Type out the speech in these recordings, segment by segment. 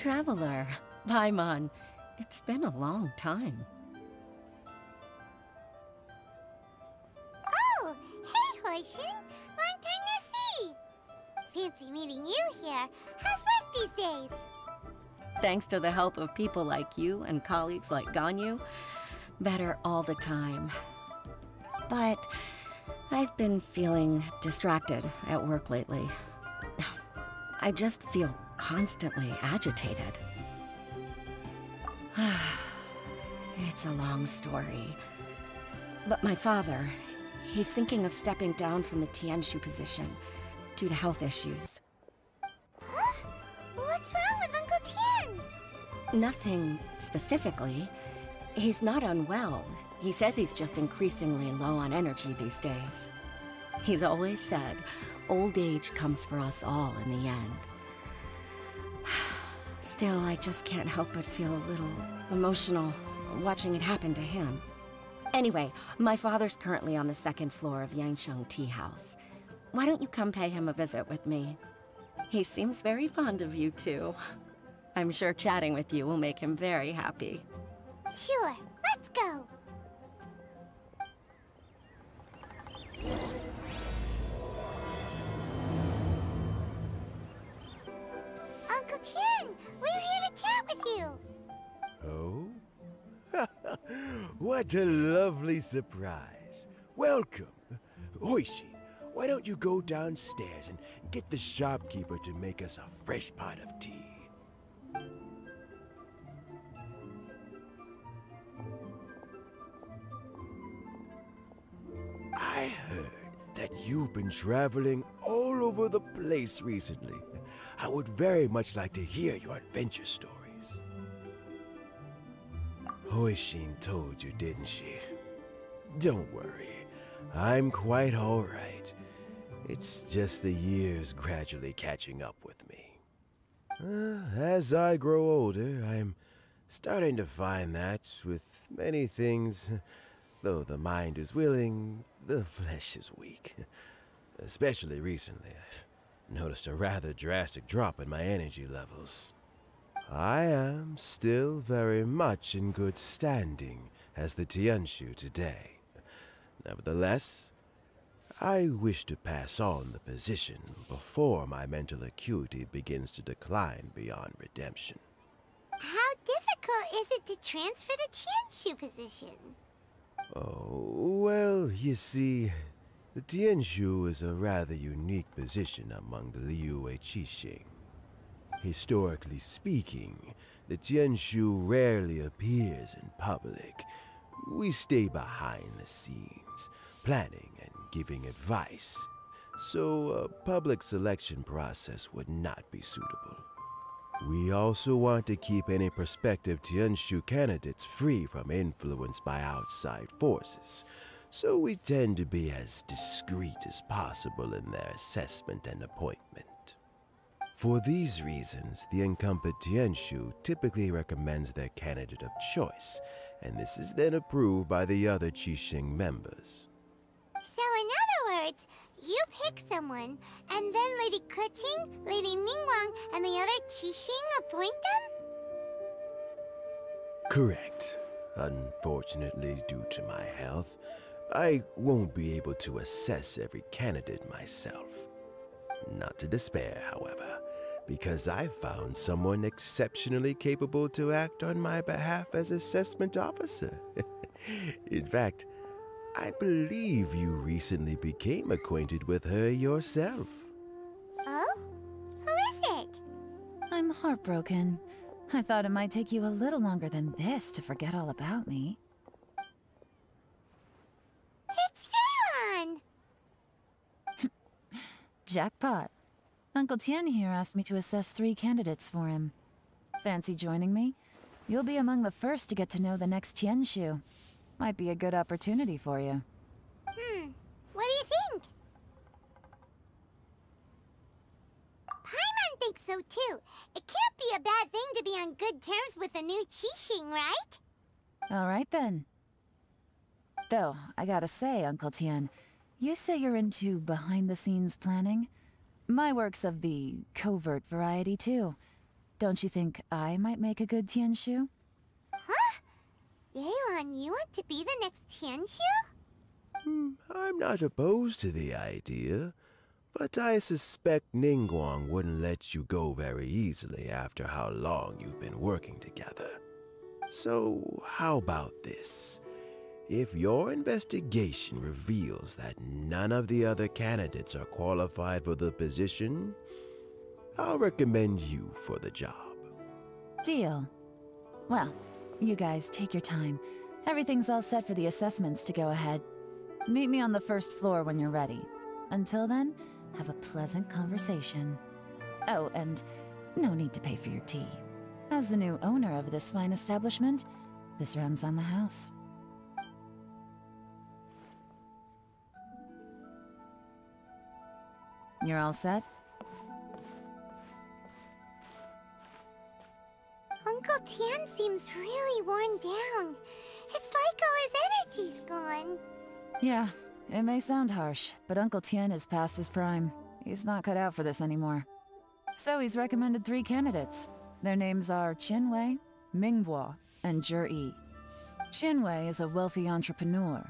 traveler. Paimon, it's been a long time. Oh, hey, Hoishin. Long time no see. Fancy meeting you here. How's work these days? Thanks to the help of people like you and colleagues like Ganyu, better all the time. But I've been feeling distracted at work lately. I just feel constantly agitated. It's a long story. But my father, he's thinking of stepping down from the Tianshu position due to health issues. Huh? What's wrong with Uncle Tian? Nothing specifically. He's not unwell. He says he's just increasingly low on energy these days. He's always said, old age comes for us all in the end. Still, I just can't help but feel a little emotional watching it happen to him. Anyway, my father's currently on the second floor of Yangsheng Tea House. Why don't you come pay him a visit with me? He seems very fond of you, too. I'm sure chatting with you will make him very happy. Sure, let's go. Uncle Tian, we're here to chat with you. Oh? What a lovely surprise. Welcome. Hoishi, why don't you go downstairs and get the shopkeeper to make us a fresh pot of tea? I heard that you've been traveling all over the place recently. I would very much like to hear your adventure stories. Hoishin told you, didn't she? Don't worry, I'm quite all right. It's just the years gradually catching up with me. As I grow older, I'm starting to find that with many things, though the mind is willing, the flesh is weak. Especially recently, I've noticed a rather drastic drop in my energy levels. I am still very much in good standing as the Tianshu today. Nevertheless, I wish to pass on the position before my mental acuity begins to decline beyond redemption. How difficult is it to transfer the Tianshu position? Oh, well, you see, the Tianshu is a rather unique position among the Liyue Qixing. Historically speaking, the Tianshu rarely appears in public. We stay behind the scenes, planning and giving advice, so a public selection process would not be suitable. We also want to keep any prospective Tianshu candidates free from influence by outside forces, so we tend to be as discreet as possible in their assessment and appointment. For these reasons, the incumbent Tianshu typically recommends their candidate of choice, and this is then approved by the other Qixing members. So in other words, you pick someone, and then Lady Keqing, Lady Ningguang, and the other Qixing appoint them? Correct. Unfortunately, due to my health, I won't be able to assess every candidate myself. Not to despair, however, because I found someone exceptionally capable to act on my behalf as assessment officer. In fact, I believe you recently became acquainted with her yourself. Oh? Who is it? I'm heartbroken. I thought it might take you a little longer than this to forget all about me. It's Yelan! Jackpot. Uncle Tian here asked me to assess 3 candidates for him. Fancy joining me? You'll be among the first to get to know the next Tianshu. Might be a good opportunity for you. What do you think? Paimon thinks so too. It can't be a bad thing to be on good terms with a new Qixing, right? Alright then. Though, I gotta say, Uncle Tian, you say you're into behind-the-scenes planning? My work's of the covert variety too. don't you think I might make a good Tianshu? Huh? Yelan, you want to be the next Tianshu? I'm not opposed to the idea, but I suspect Ningguang wouldn't let you go very easily after how long you've been working together. So, how about this? If your investigation reveals that none of the other candidates are qualified for the position, I'll recommend you for the job. Deal. Well, you guys take your time. Everything's all set for the assessments to go ahead. Meet me on the first floor when you're ready. Until then, have a pleasant conversation. Oh, and no need to pay for your tea. As the new owner of this fine establishment, this runs on the house. You're all set? Uncle Tian seems really worn down. It's like all his energy's gone. Yeah, it may sound harsh, but Uncle Tien is past his prime. He's not cut out for this anymore. So he's recommended 3 candidates. Their names are Qinwei, Mingbo, and Zhi. Qinwei is a wealthy entrepreneur.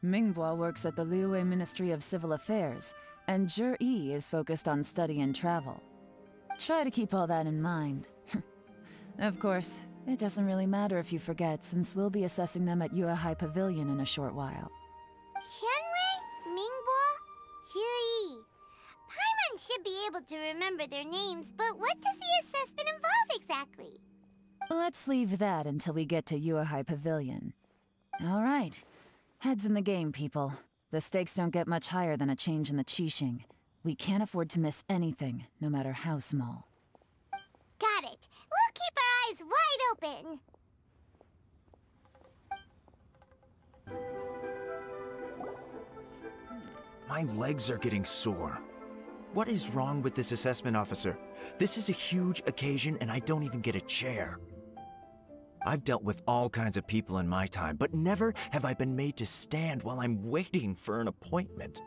Mingbo works at the Liyue Ministry of Civil Affairs, and Zhi is focused on study and travel. Try to keep all that in mind. Of course, it doesn't really matter if you forget, since we'll be assessing them at Yuehai Pavilion in a short while. Qianwei, Mingbo, Zhi. Paimon should be able to remember their names, but what does the assessment involve exactly? Let's leave that until we get to Yuehai Pavilion. All right. Heads in the game, people. The stakes don't get much higher than a change in the Qixing. We can't afford to miss anything, no matter how small. Got it. We'll keep our eyes wide open. My legs are getting sore. What is wrong with this assessment officer? This is a huge occasion and I don't even get a chair. I've dealt with all kinds of people in my time, but never have I been made to stand while I'm waiting for an appointment.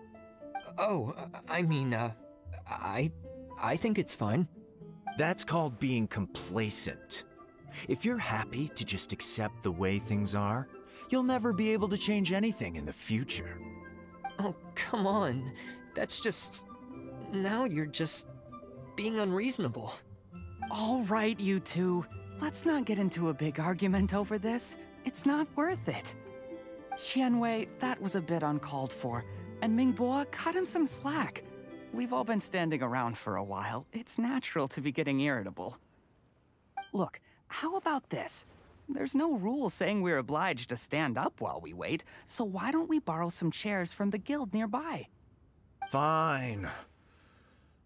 Oh, I mean, I think it's fine. That's called being complacent. If you're happy to just accept the way things are, you'll never be able to change anything in the future. Oh, come on. That's just... Now you're just being unreasonable. All right, you two. Let's not get into a big argument over this. It's not worth it. Qianwei, that was a bit uncalled for. And Mingbo, cut him some slack. We've all been standing around for a while. It's natural to be getting irritable. Look, how about this? There's no rule saying we're obliged to stand up while we wait, so why don't we borrow some chairs from the guild nearby? Fine.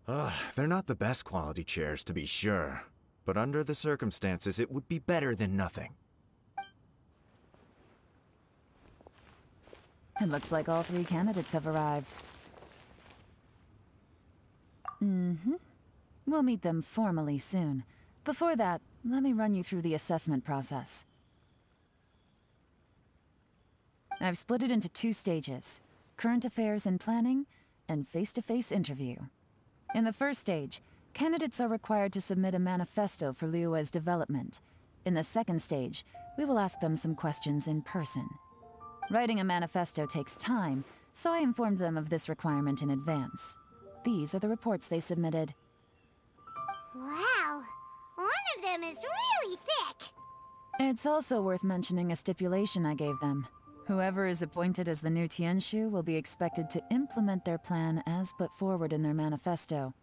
They're not the best quality chairs, to be sure. But under the circumstances, it would be better than nothing. It looks like all 3 candidates have arrived. We'll meet them formally soon. Before that, let me run you through the assessment process. I've split it into 2 stages: current affairs and planning, and face-to-face interview. In the first stage, candidates are required to submit a manifesto for Liyue's development. In the second stage, we will ask them some questions in person. Writing a manifesto takes time, so I informed them of this requirement in advance. These are the reports they submitted. Wow. One of them is really thick. It's also worth mentioning a stipulation I gave them. Whoever is appointed as the new Tianshu will be expected to implement their plan as put forward in their manifesto.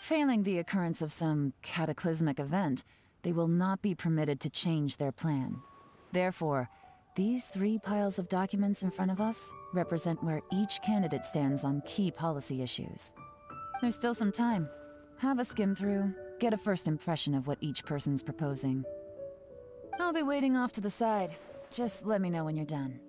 Failing the occurrence of some cataclysmic event, they will not be permitted to change their plan. Therefore, these 3 piles of documents in front of us represent where each candidate stands on key policy issues. There's still some time. Have a skim through, get a first impression of what each person's proposing. I'll be waiting off to the side. Just let me know when you're done.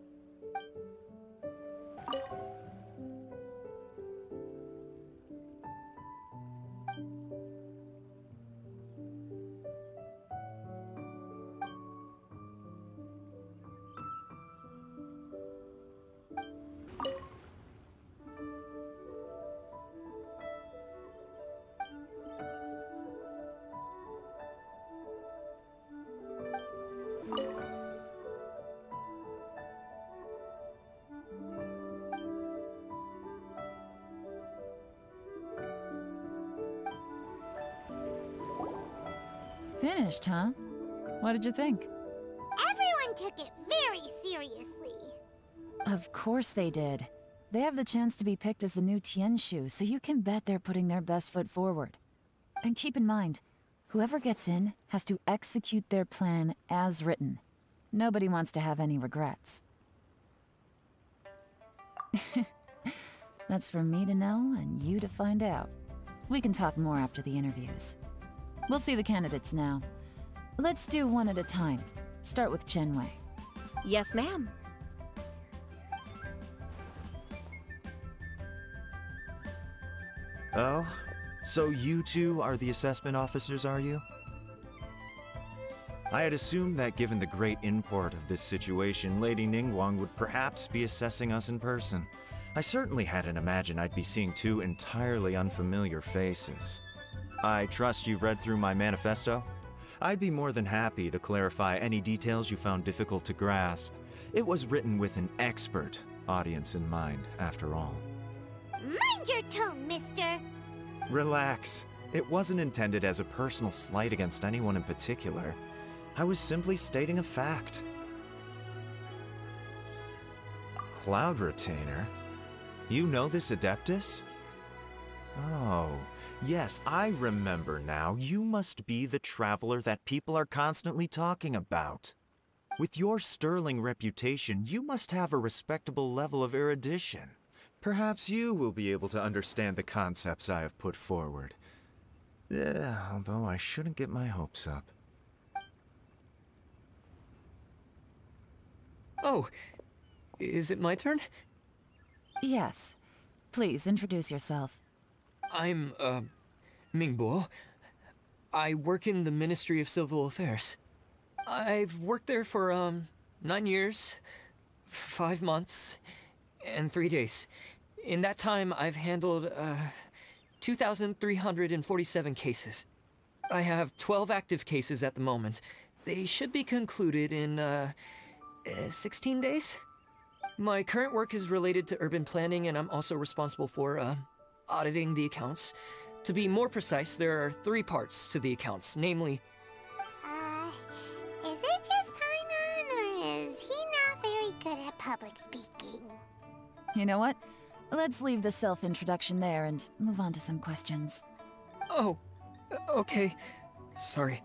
Finished, huh? What did you think? Everyone took it very seriously. Of course they did. They have the chance to be picked as the new Tianshu, so you can bet they're putting their best foot forward. And keep in mind, whoever gets in has to execute their plan as written. Nobody wants to have any regrets. That's for me to know and you to find out. We can talk more after the interviews. We'll see the candidates now. Let's do one at a time. Start with Chenwei. Yes, ma'am. Oh? So you two are the assessment officers, are you? I had assumed that given the great import of this situation, Lady Ningguang would perhaps be assessing us in person. I certainly hadn't imagined I'd be seeing two entirely unfamiliar faces. I trust you've read through my manifesto? I'd be more than happy to clarify any details you found difficult to grasp. It was written with an expert audience in mind, after all. Mind your tone, mister. Relax. It wasn't intended as a personal slight against anyone in particular. I was simply stating a fact. Cloud Retainer? You know this Adeptus? Oh, yes, I remember now. You must be the traveler that people are constantly talking about. With your sterling reputation, you must have a respectable level of erudition. Perhaps you will be able to understand the concepts I have put forward. Although I shouldn't get my hopes up. Oh, is it my turn? Yes. Please, introduce yourself. I'm, Mingbo. I work in the Ministry of Civil Affairs. I've worked there for, 9 years, 5 months, and 3 days. In that time, I've handled, 2,347 cases. I have 12 active cases at the moment. They should be concluded in, 16 days? My current work is related to urban planning, and I'm also responsible for, auditing the accounts. To be more precise, there are 3 parts to the accounts, namely... Is it just Paimon, or is he not very good at public speaking? You know what? Let's leave the self-introduction there and move on to some questions. Oh, okay. Sorry.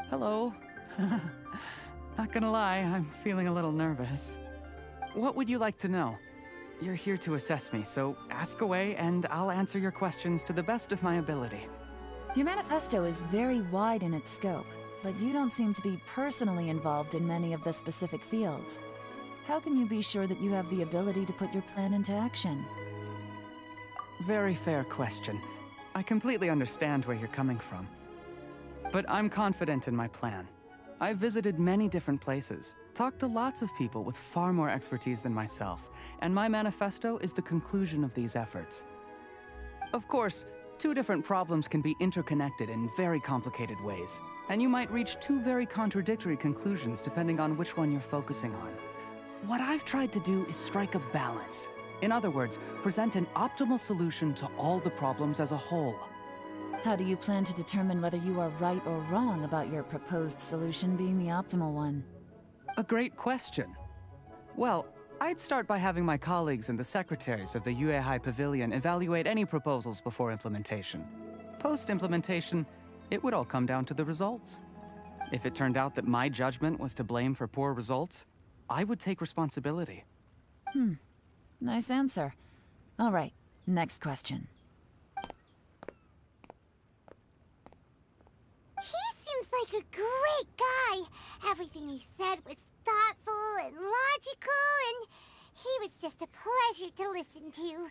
Hello. Not gonna lie, I'm feeling a little nervous. What would you like to know? You're here to assess me, so ask away and I'll answer your questions to the best of my ability. Your manifesto is very wide in its scope, but you don't seem to be personally involved in many of the specific fields. How can you be sure that you have the ability to put your plan into action? Very fair question. I completely understand where you're coming from. But I'm confident in my plan. I've visited many different places, talked to lots of people with far more expertise than myself, and my manifesto is the conclusion of these efforts. Of course, 2 different problems can be interconnected in very complicated ways, and you might reach 2 very contradictory conclusions depending on which one you're focusing on. What I've tried to do is strike a balance. In other words, present an optimal solution to all the problems as a whole. How do you plan to determine whether you are right or wrong about your proposed solution being the optimal one? A great question. Well, I'd start by having my colleagues and the secretaries of the Yuehai Pavilion evaluate any proposals before implementation. Post-implementation, it would all come down to the results. If it turned out that my judgment was to blame for poor results, I would take responsibility. Nice answer. All right, next question. He seems like a great guy. Everything he said was thoughtful and logical, and he was just a pleasure to listen to.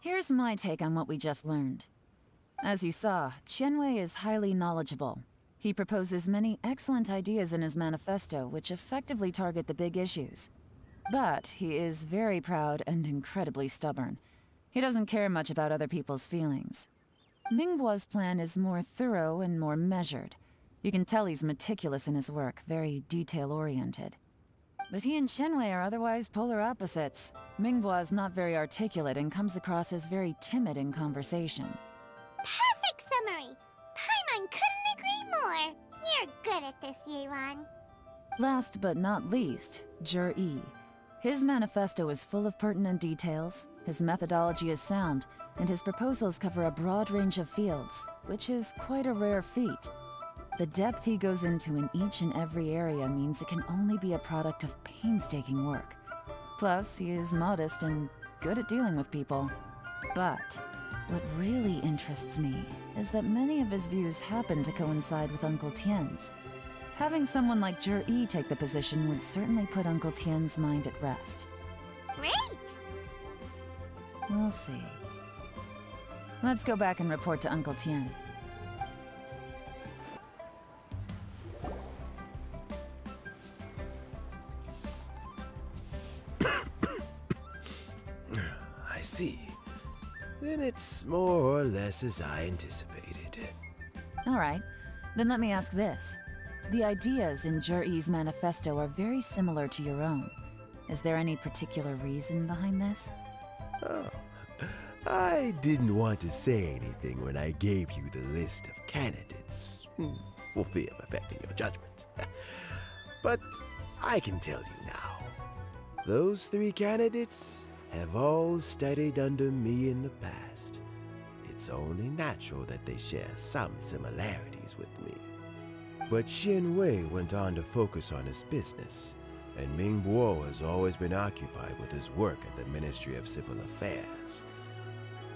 Here's my take on what we just learned. As you saw, Chenwei is highly knowledgeable. He proposes many excellent ideas in his manifesto which effectively target the big issues. But he is very proud and incredibly stubborn. He doesn't care much about other people's feelings. Mingbo's plan is more thorough and more measured. You can tell he's meticulous in his work, very detail-oriented. But he and Shenwei are otherwise polar opposites. Minghua is not very articulate and comes across as very timid in conversation. Perfect summary! Paimon couldn't agree more! You're good at this, Yelan. Last but not least, Jur-E. His manifesto is full of pertinent details, his methodology is sound, and his proposals cover a broad range of fields, which is quite a rare feat. The depth he goes into in each and every area means it can only be a product of painstaking work. Plus, he is modest and good at dealing with people. But what really interests me is that many of his views happen to coincide with Uncle Tien's. Having someone like Jur-E take the position would certainly put Uncle Tien's mind at rest. Great! We'll see. Let's go back and report to Uncle Tien. I see. Then it's more or less as I anticipated. All right, then let me ask this. The ideas in Jur-E's manifesto are very similar to your own. Is there any particular reason behind this? Oh, I didn't want to say anything when I gave you the list of candidates, for fear of affecting your judgment. But I can tell you now. Those 3 candidates have all studied under me in the past. It's only natural that they share some similarities with me. But Shenwei went on to focus on his business, and Mingbo has always been occupied with his work at the Ministry of Civil Affairs.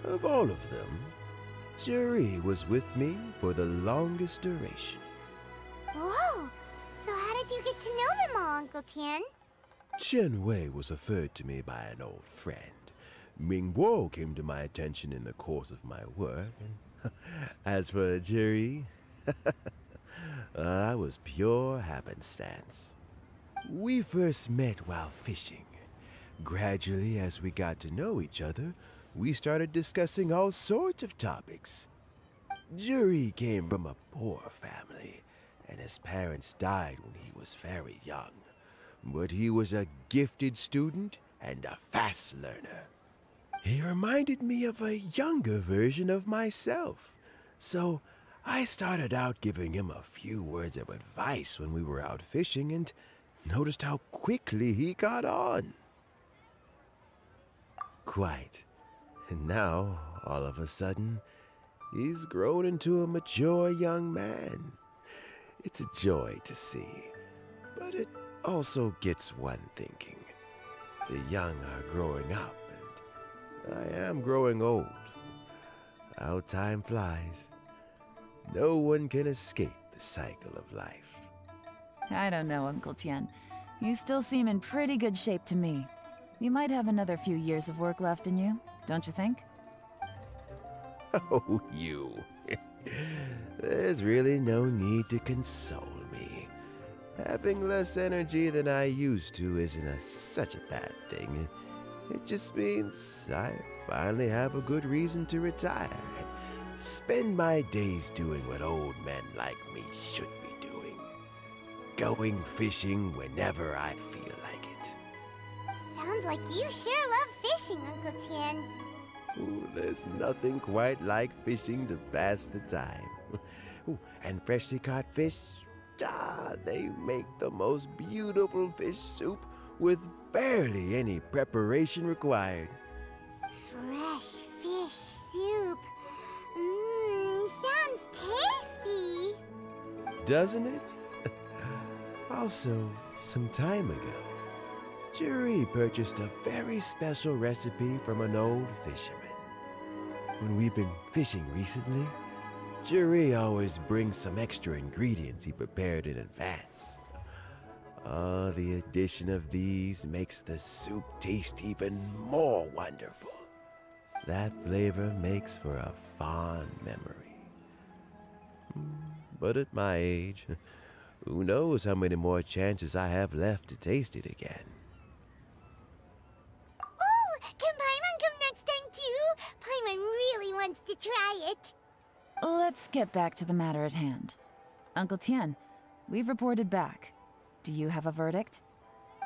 Of all of them, Jur-E was with me for the longest duration. Whoa! So how did you get to know them all, Uncle Tien? Shenwei was referred to me by an old friend. Mingbo came to my attention in the course of my work, and as for Jur-E, that was pure happenstance. We first met while fishing. Gradually, as we got to know each other, we started discussing all sorts of topics. Jur-E came from a poor family, and his parents died when he was very young. But he was a gifted student and a fast learner. He reminded me of a younger version of myself, so I started out giving him a few words of advice when we were out fishing and noticed how quickly he got on. Quite. And now, all of a sudden, he's grown into a mature young man. It's a joy to see, but it also gets one thinking. The young are growing up, and I am growing old. How time flies. No one can escape the cycle of life. I don't know, Uncle Tien. You still seem in pretty good shape to me. You might have another few years of work left in you, don't you think? Oh, you. There's really no need to console me. Having less energy than I used to isn't such a bad thing. It just means I finally have a good reason to retire and spend my days doing what old men like me should be doing. Going fishing whenever I feel like it. Sounds like you sure love fishing, Uncle Tien. Ooh, there's nothing quite like fishing to pass the time. Ooh, and freshly caught fish, they make the most beautiful fish soup with barely any preparation required. Fresh fish soup. Sounds tasty. Doesn't it? Also, some time ago, Jur-E purchased a very special recipe from an old fisherman. When we've been fishing recently, Jur-E always brings some extra ingredients he prepared in advance. Oh, the addition of these makes the soup taste even more wonderful. That flavor makes for a fond memory. But at my age, who knows how many more chances I have left to taste it again. Oh, can Paimon come next time too? Paimon really wants to try it. Let's get back to the matter at hand. Uncle Tien, we've reported back. Do you have a verdict?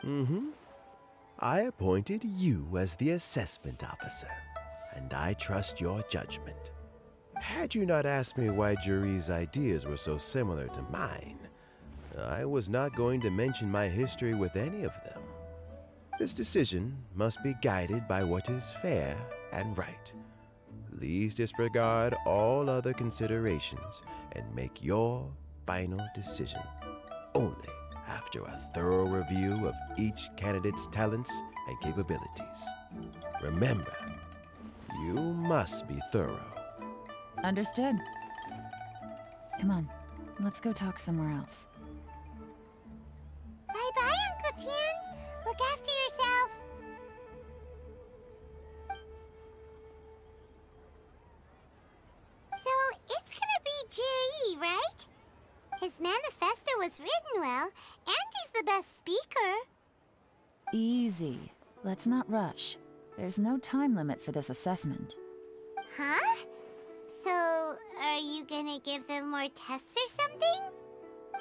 Mm-hmm. I appointed you as the assessment officer, and I trust your judgment. Had you not asked me why Juri's ideas were so similar to mine, I was not going to mention my history with any of them. This decision must be guided by what is fair and right. Please disregard all other considerations and make your final decision only after a thorough review of each candidate's talents and capabilities. Remember, you must be thorough. Understood. Come on, let's go talk somewhere else. Bye-bye, Uncle Tian. Look after yourself. So, it's gonna be Jiri, right? His manifesto was written well, and he's the best speaker. Easy. Let's not rush. There's no time limit for this assessment. Huh? So, are you gonna give them more tests or something?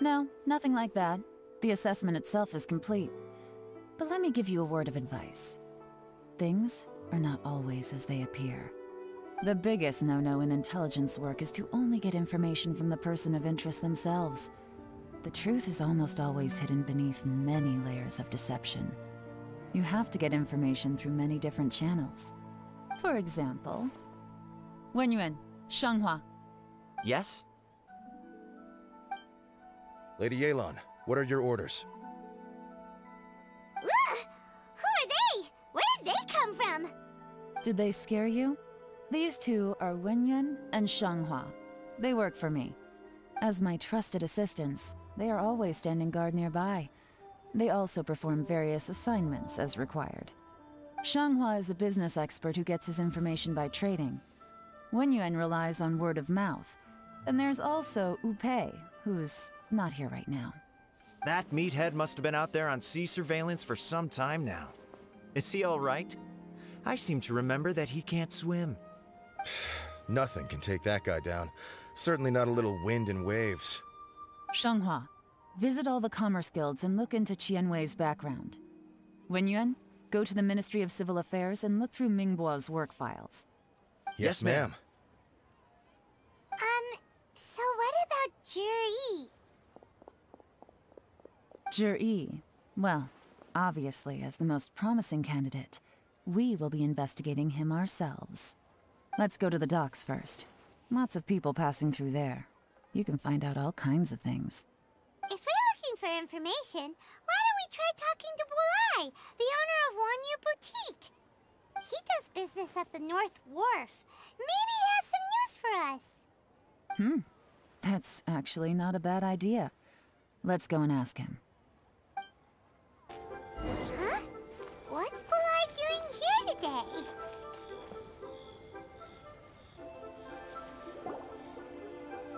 No, nothing like that. The assessment itself is complete. But let me give you a word of advice. Things are not always as they appear. The biggest no-no in intelligence work is to only get information from the person of interest themselves. The truth is almost always hidden beneath many layers of deception. You have to get information through many different channels. For example, Wenyuan, Shanghua. Yes? Lady Yelan, what are your orders? Ugh! Who are they? Where did they come from? Did they scare you? These two are Wenyuan and Shanghua. They work for me. As my trusted assistants, they are always standing guard nearby. They also perform various assignments as required. Shanghua is a business expert who gets his information by trading. Wenyuan relies on word of mouth. And there's also Upei, who's not here right now. That meathead must have been out there on sea surveillance for some time now. Is he all right? I seem to remember that he can't swim. Nothing can take that guy down. Certainly not a little wind and waves. Shanghua, visit all the commerce guilds and look into Qianwei's background. Wenyuan, go to the Ministry of Civil Affairs and look through Mingbo's work files. Yes, ma'am. So what about Jiri? Jiri, well, obviously as the most promising candidate, we will be investigating him ourselves. Let's go to the docks first. Lots of people passing through there. You can find out all kinds of things. If we're looking for information, why don't we try talking to Bulai, the owner of Wanyu Boutique? He does business at the North Wharf. Maybe he has some news for us. That's actually not a bad idea. Let's go and ask him. Huh? What's Bulai doing here today?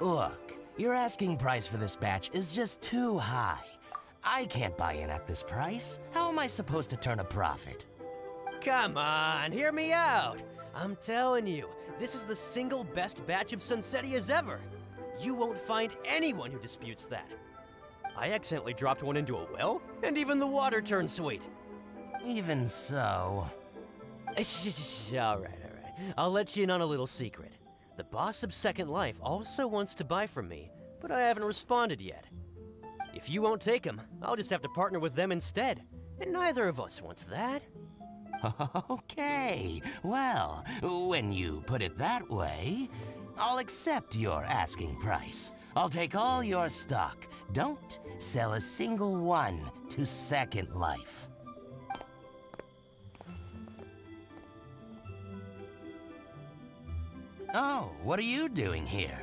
Look, your asking price for this batch is just too high. I can't buy in at this price. How am I supposed to turn a profit? Come on, hear me out. I'm telling you, this is the single best batch of Sunsetias ever. You won't find anyone who disputes that. I accidentally dropped one into a well, and even the water turned sweet. Even so... All right. I'll let you in on a little secret. The boss of Second Life also wants to buy from me, but I haven't responded yet. If you won't take him, I'll just have to partner with them instead, and neither of us wants that. Okay, well, when you put it that way, I'll accept your asking price. I'll take all your stock. Don't sell a single one to Second Life. Oh, what are you doing here?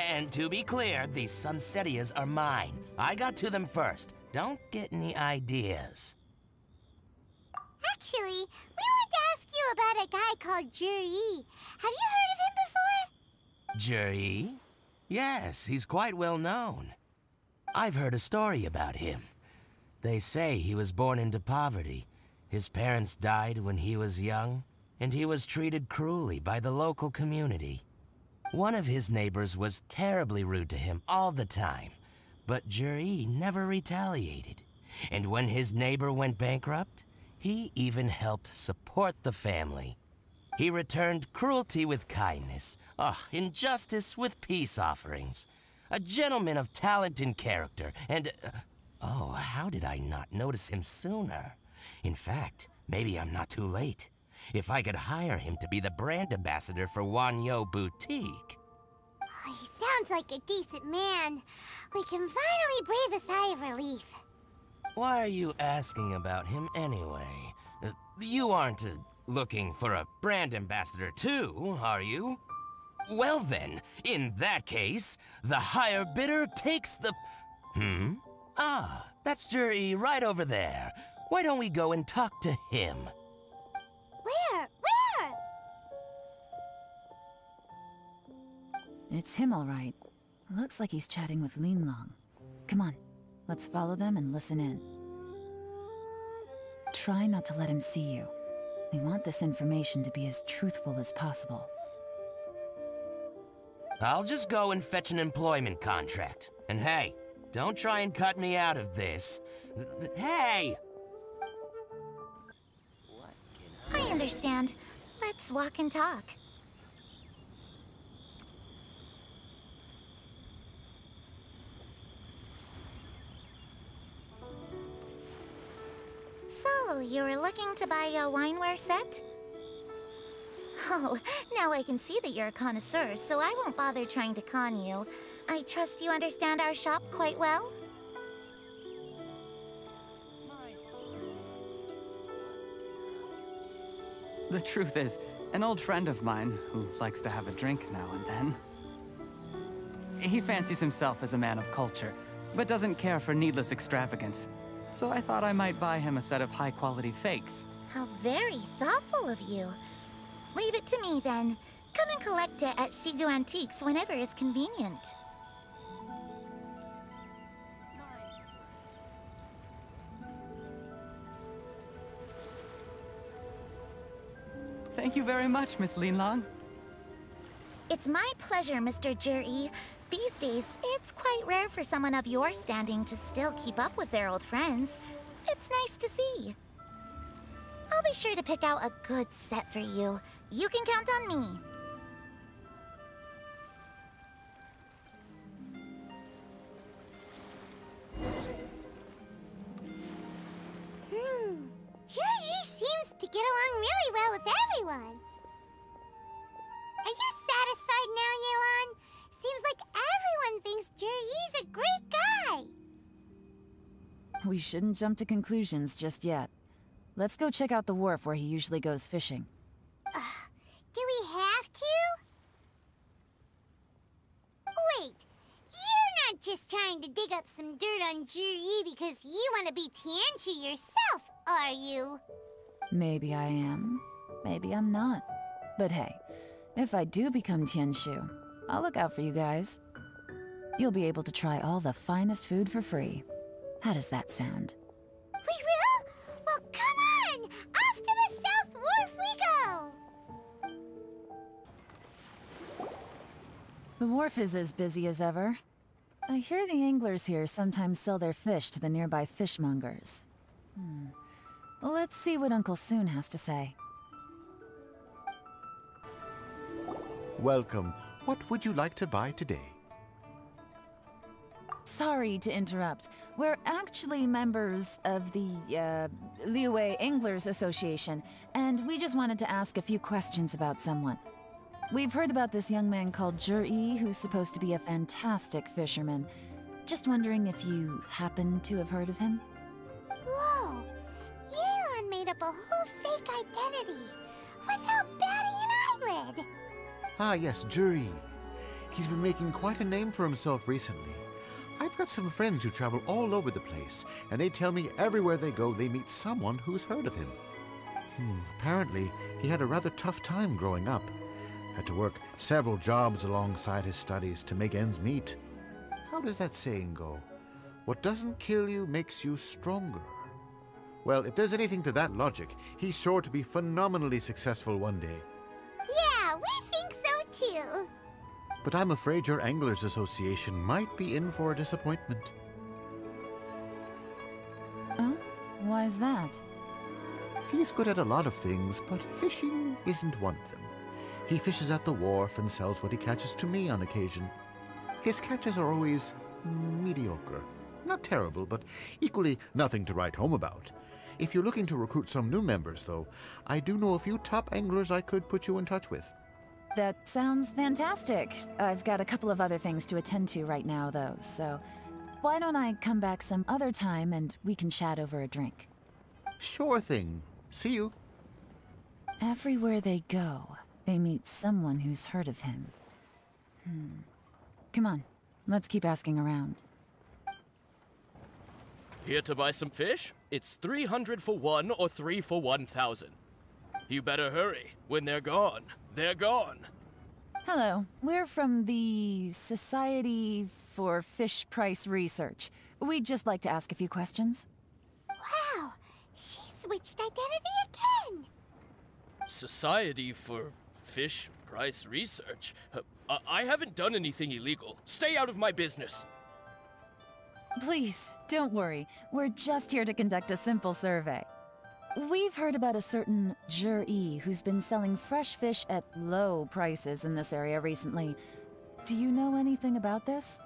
And to be clear, these Sunsetias are mine. I got to them first. Don't get any ideas. Actually, we want to ask you about a guy called Jiri. Have you heard of him before? Juri? Yes, he's quite well known. I've heard a story about him. They say he was born into poverty. His parents died when he was young, and he was treated cruelly by the local community. One of his neighbors was terribly rude to him all the time, but Juri never retaliated. And when his neighbor went bankrupt, he even helped support the family. He returned cruelty with kindness, injustice with peace offerings. A gentleman of talent and character, and... oh, how did I not notice him sooner? In fact, maybe I'm not too late. If I could hire him to be the brand ambassador for Wanyo Boutique. Oh, he sounds like a decent man. We can finally breathe a sigh of relief. Why are you asking about him anyway? You aren't looking for a brand ambassador too, are you? Well then, in that case, the higher bidder takes the... Ah, that's Juri right over there. Why don't we go and talk to him? Where? It's him, all right. Looks like he's chatting with Yelan. Come on, let's follow them and listen in. Try not to let him see you. We want this information to be as truthful as possible. I'll just go and fetch an employment contract. And hey, don't try and cut me out of this. Hey! I understand. Let's walk and talk. So, you were looking to buy a wineware set? Oh, now I can see that you're a connoisseur, so I won't bother trying to con you. I trust you understand our shop quite well? The truth is, an old friend of mine who likes to have a drink now and then. He fancies himself as a man of culture, but doesn't care for needless extravagance. So I thought I might buy him a set of high-quality fakes. How very thoughtful of you. Leave it to me, then. Come and collect it at Shigu Antiques whenever is convenient. Thank you very much, Miss Yelan. It's my pleasure, Mr. Juri. These days, it's quite rare for someone of your standing to still keep up with their old friends. It's nice to see. I'll be sure to pick out a good set for you. You can count on me. Juri seems to get along really well with everyone. Are you satisfied now, Yelan? Seems like everyone thinks Juri's a great guy. We shouldn't jump to conclusions just yet. Let's go check out the wharf where he usually goes fishing. Do we have to? Wait, you're not just trying to dig up some dirt on Juri because you want to be Tianshu yourself, are you? Maybe I am. Maybe I'm not. But hey, if I do become Tianshu, I'll look out for you guys. You'll be able to try all the finest food for free. How does that sound? We will? Well, come on! Off to the South Wharf we go! The wharf is as busy as ever. I hear the anglers here sometimes sell their fish to the nearby fishmongers. Let's see what Uncle Soon has to say. Welcome. What would you like to buy today? Sorry to interrupt. We're actually members of the, Liyue Anglers Association, and we just wanted to ask a few questions about someone. We've heard about this young man called Juri, who's supposed to be a fantastic fisherman. Just wondering if you happen to have heard of him? Whoa! Yelan made up a whole fake identity without batting an eyelid! Ah, yes, Juri. He's been making quite a name for himself recently. I've got some friends who travel all over the place, and they tell me everywhere they go they meet someone who's heard of him. Apparently, he had a rather tough time growing up. Had to work several jobs alongside his studies to make ends meet. How does that saying go? What doesn't kill you makes you stronger. Well, if there's anything to that logic, he's sure to be phenomenally successful one day. Yeah, we think so too. But I'm afraid your Anglers Association might be in for a disappointment. Why's that? He's good at a lot of things, but fishing isn't one of them. He fishes at the wharf and sells what he catches to me on occasion. His catches are always mediocre. Not terrible, but equally nothing to write home about. If you're looking to recruit some new members, though, I do know a few top anglers I could put you in touch with. That sounds fantastic. I've got a couple of other things to attend to right now, though, so why don't I come back some other time and we can chat over a drink? Sure thing. See you. Everywhere they go, they meet someone who's heard of him. Come on, let's keep asking around. Here to buy some fish? It's 300 for one or 3 for 1,000. You better hurry. When they're gone, they're gone. Hello, we're from the Society for Fish Price Research. We'd just like to ask a few questions. Wow, she switched identity again! Society for Fish Price Research? I haven't done anything illegal. Stay out of my business. Please, don't worry. We're just here to conduct a simple survey. We've heard about a certain Jur-E who's been selling fresh fish at low prices in this area recently. Do you know anything about this?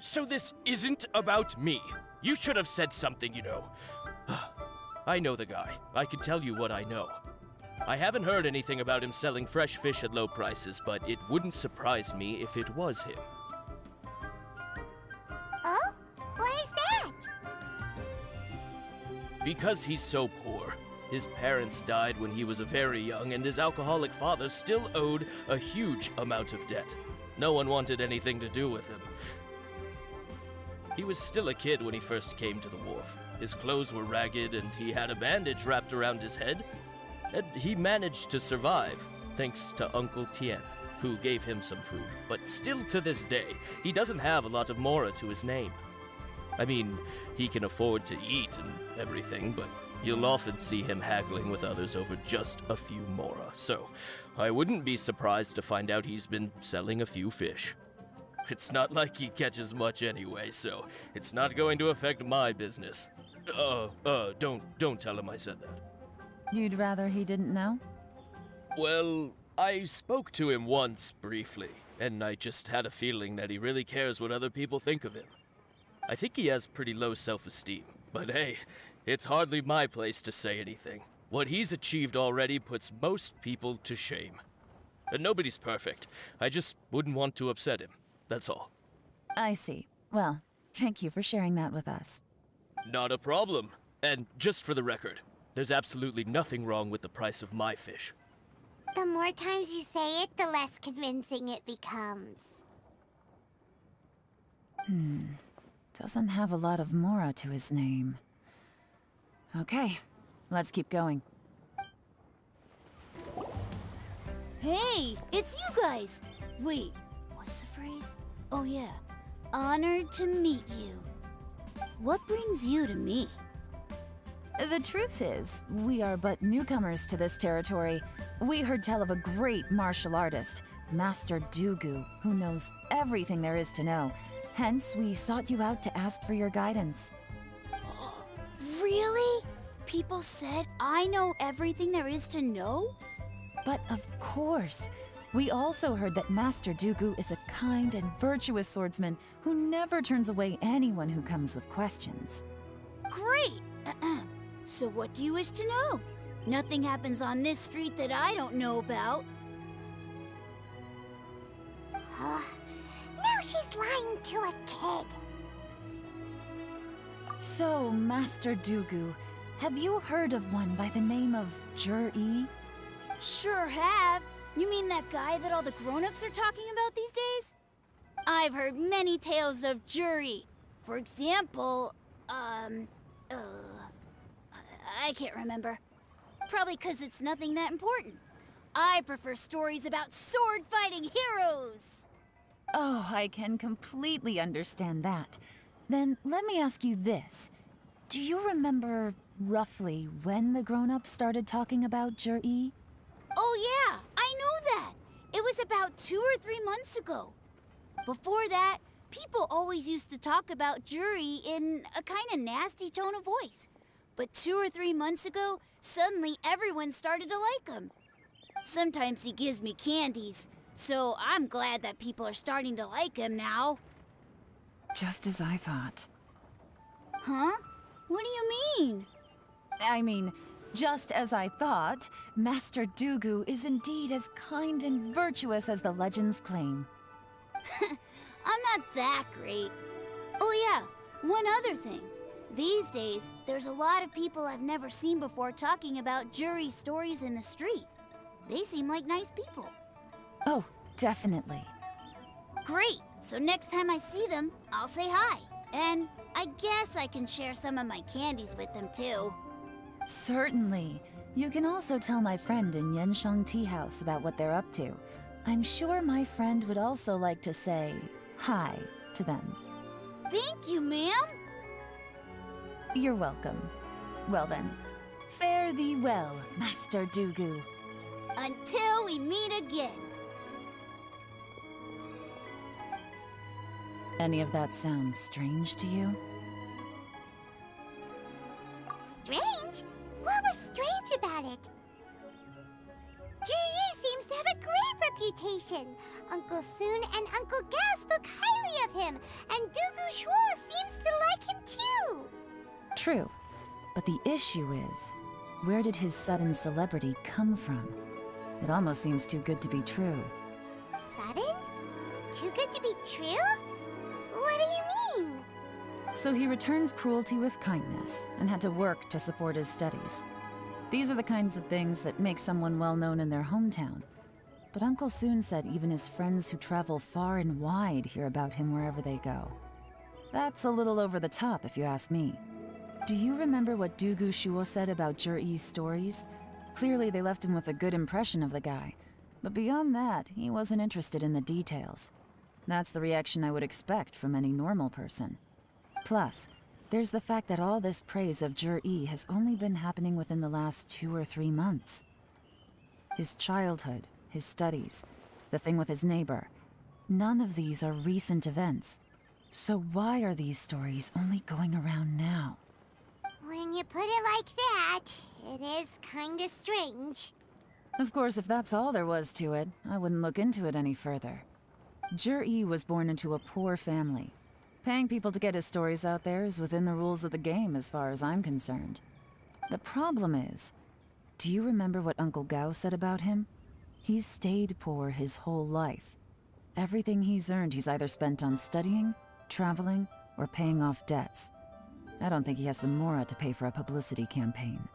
So this isn't about me. You should have said something, you know. I know the guy. I can tell you what I know. I haven't heard anything about him selling fresh fish at low prices, but it wouldn't surprise me if it was him. Oh? Why is that? Because he's so poor. His parents died when he was very young, and his alcoholic father still owed a huge amount of debt. No one wanted anything to do with him. He was still a kid when he first came to the wharf. His clothes were ragged, and he had a bandage wrapped around his head. And he managed to survive, thanks to Uncle Tien, who gave him some food. But still to this day, he doesn't have a lot of mora to his name. I mean, he can afford to eat and everything, but you'll often see him haggling with others over just a few mora. So, I wouldn't be surprised to find out he's been selling a few fish. It's not like he catches much anyway, so it's not going to affect my business. Don't tell him I said that. You'd rather he didn't know? Well, I spoke to him once, briefly, and I just had a feeling that he really cares what other people think of him. I think he has pretty low self-esteem, but hey, it's hardly my place to say anything. What he's achieved already puts most people to shame. And nobody's perfect. I just wouldn't want to upset him, that's all. I see. Well, thank you for sharing that with us. Not a problem. And just for the record, there's absolutely nothing wrong with the price of my fish. The more times you say it, the less convincing it becomes. Doesn't have a lot of mora to his name. Okay, let's keep going. Hey, it's you guys! Wait, what's the phrase? Oh yeah, honored to meet you. What brings you to me? The truth is, we are but newcomers to this territory. We heard tell of a great martial artist, Master Dugu, who knows everything there is to know. Hence, we sought you out to ask for your guidance. Really? People said I know everything there is to know? But of course. We also heard that Master Dugu is a kind and virtuous swordsman who never turns away anyone who comes with questions. Great! So what do you wish to know? Nothing happens on this street that I don't know about. Now she's lying to a kid. So, Master Dugu, have you heard of one by the name of Jur-E? Sure have. You mean that guy that all the grown-ups are talking about these days? I've heard many tales of Juri. For example, I can't remember. Probably 'cause it's nothing that important. I prefer stories about sword-fighting heroes. Oh, I can completely understand that. Then let me ask you this. Do you remember roughly when the grown-ups started talking about Jur-E? Oh yeah, I know that. It was about 2 or 3 months ago. Before that, people always used to talk about Juri in a kind of nasty tone of voice. But 2 or 3 months ago, suddenly everyone started to like him. Sometimes he gives me candies, so I'm glad that people are starting to like him now. Just as I thought. Huh? What do you mean? I mean, just as I thought, Master Dugu is indeed as kind and virtuous as the legends claim. I'm not that great. Oh yeah, one other thing. These days, there's a lot of people I've never seen before talking about jury stories in the street. They seem like nice people. Oh, definitely. Great! So next time I see them, I'll say hi. And I guess I can share some of my candies with them too. Certainly. You can also tell my friend in Yenshang Tea House about what they're up to. I'm sure my friend would also like to say hi to them. Thank you, ma'am. You're welcome. Well then, fare thee well, Master Dugu. Until we meet again. Any of that sound strange to you? Strange? What was strange about it? Jiri seems to have a great reputation. Uncle Soon and Uncle Gao spoke highly of him, and Dugu Shuo seems to like him too. True. But the issue is, where did his sudden celebrity come from? It almost seems too good to be true. Sudden? Too good to be true? What do you mean? So he returns cruelty with kindness, and had to work to support his studies. These are the kinds of things that make someone well known in their hometown. But Uncle Soon said even his friends who travel far and wide hear about him wherever they go. That's a little over the top, if you ask me. Do you remember what Dugu Shuo said about Jur-E's stories? Clearly they left him with a good impression of the guy. But beyond that, he wasn't interested in the details. That's the reaction I would expect from any normal person. Plus, there's the fact that all this praise of Jur-E has only been happening within the last 2 or 3 months. His childhood, his studies, the thing with his neighbor, none of these are recent events. So why are these stories only going around now? When you put it like that, it is kinda strange. Of course, if that's all there was to it, I wouldn't look into it any further. Jur-E was born into a poor family. Paying people to get his stories out there is within the rules of the game as far as I'm concerned. The problem is, do you remember what Uncle Gao said about him? He's stayed poor his whole life. Everything he's earned he's either spent on studying, traveling, or paying off debts. I don't think he has the mora to pay for a publicity campaign.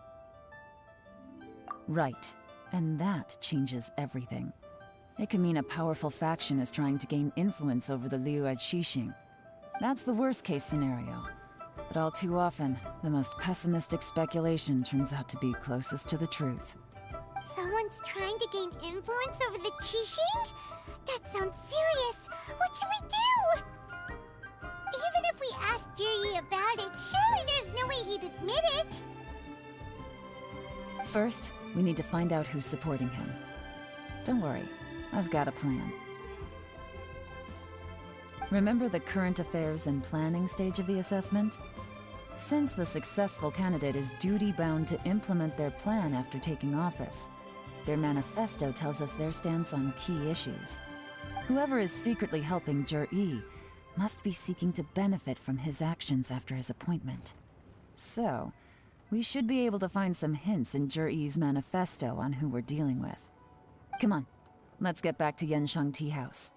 Right, and that changes everything. It can mean a powerful faction is trying to gain influence over the Liu at Xixing. That's the worst-case scenario. But all too often, the most pessimistic speculation turns out to be closest to the truth. Someone's trying to gain influence over the Qixing? That sounds serious. What should we do? Even if we asked Jiri about it, surely there's no way he'd admit it. First, we need to find out who's supporting him. Don't worry, I've got a plan. Remember the current affairs and planning stage of the assessment? Since the successful candidate is duty-bound to implement their plan after taking office, their manifesto tells us their stance on key issues. Whoever is secretly helping Jur-E must be seeking to benefit from his actions after his appointment. So, we should be able to find some hints in Jur-E's manifesto on who we're dealing with. Come on, let's get back to Yenshang Tea House.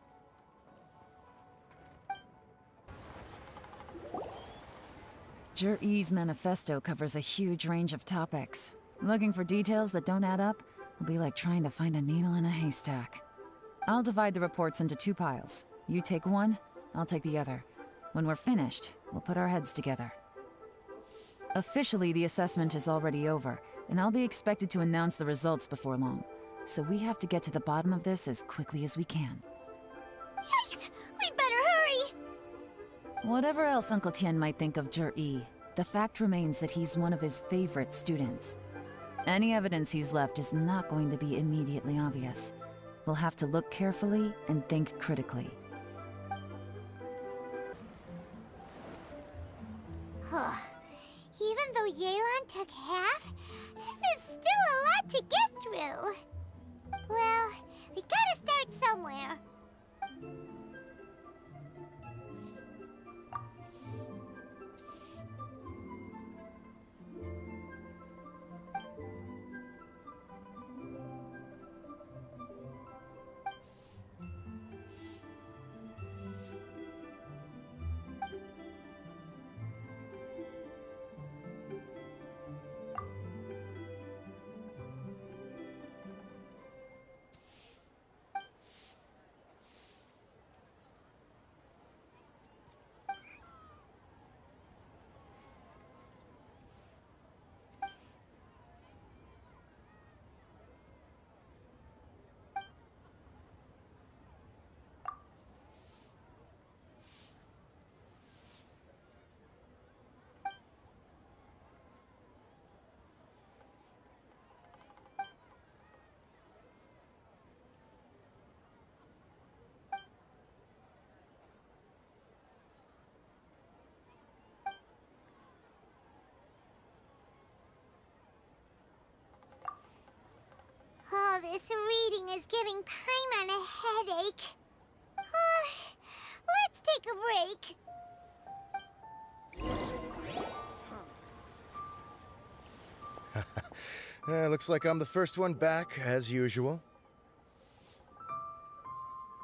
Jur-E's manifesto covers a huge range of topics. Looking for details that don't add up will be like trying to find a needle in a haystack. I'll divide the reports into 2 piles. You take one, I'll take the other. When we're finished, we'll put our heads together. Officially, the assessment is already over, and I'll be expected to announce the results before long. So we have to get to the bottom of this as quickly as we can. Yikes! We better hurry! Whatever else Uncle Tian might think of Jur-E, the fact remains that he's one of his favorite students. Any evidence he's left is not going to be immediately obvious. We'll have to look carefully and think critically. Even even though Yelan took half, this is still a lot to get through. Well, we gotta start somewhere. Oh, this reading is giving Paimon a headache. Let's take a break. Looks like I'm the first one back, as usual.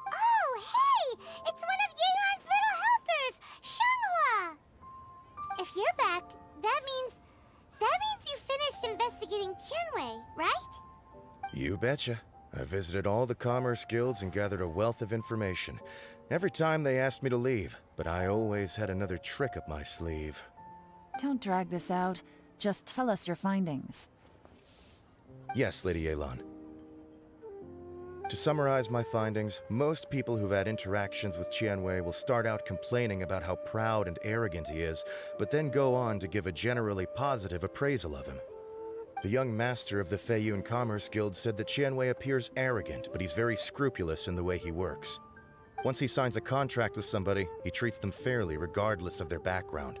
Oh, hey! It's one of Yelan's little helpers, Shanghua! If you're back, that means you finished investigating Tianwei, right? You betcha. I visited all the commerce guilds and gathered a wealth of information. Every time they asked me to leave, but I always had another trick up my sleeve. Don't drag this out. Just tell us your findings. Yes, Lady Yelan. To summarize my findings, most people who've had interactions with Tianwei will start out complaining about how proud and arrogant he is, but then go on to give a generally positive appraisal of him. The young master of the Feiyun Commerce Guild said that Tianwei appears arrogant, but he's very scrupulous in the way he works. Once he signs a contract with somebody, he treats them fairly regardless of their background.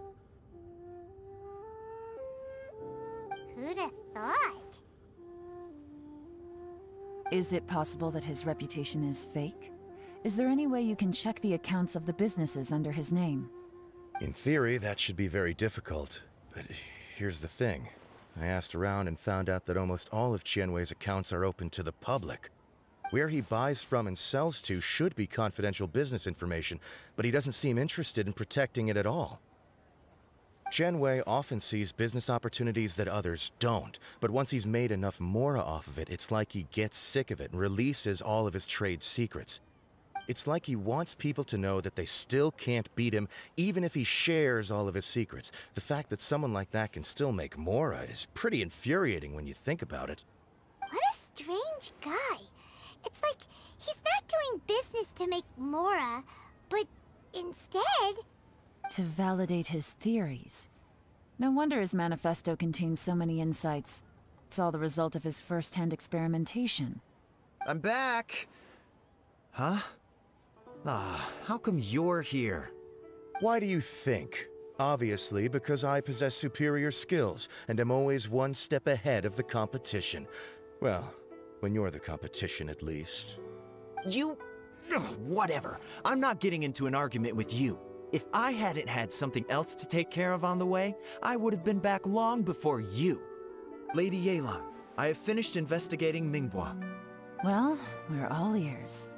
Who'd have thought? Is it possible that his reputation is fake? Is there any way you can check the accounts of the businesses under his name? In theory, that should be very difficult. But here's the thing. I asked around and found out that almost all of Tianwei's accounts are open to the public. Where he buys from and sells to should be confidential business information, but he doesn't seem interested in protecting it at all. Tianwei often sees business opportunities that others don't, but once he's made enough mora off of it, it's like he gets sick of it and releases all of his trade secrets. It's like he wants people to know that they still can't beat him, even if he shares all of his secrets. The fact that someone like that can still make mora is pretty infuriating when you think about it. What a strange guy. It's like he's not doing business to make mora, but instead... to validate his theories. No wonder his manifesto contains so many insights. It's all the result of his first-hand experimentation. I'm back! Huh? How come you're here? Why do you think? Obviously, because I possess superior skills, and am always one step ahead of the competition. Well, when you're the competition, at least. You... whatever. I'm not getting into an argument with you. If I hadn't had something else to take care of on the way, I would have been back long before you. Lady Yelan, I have finished investigating Mingbua. Well, we're all ears.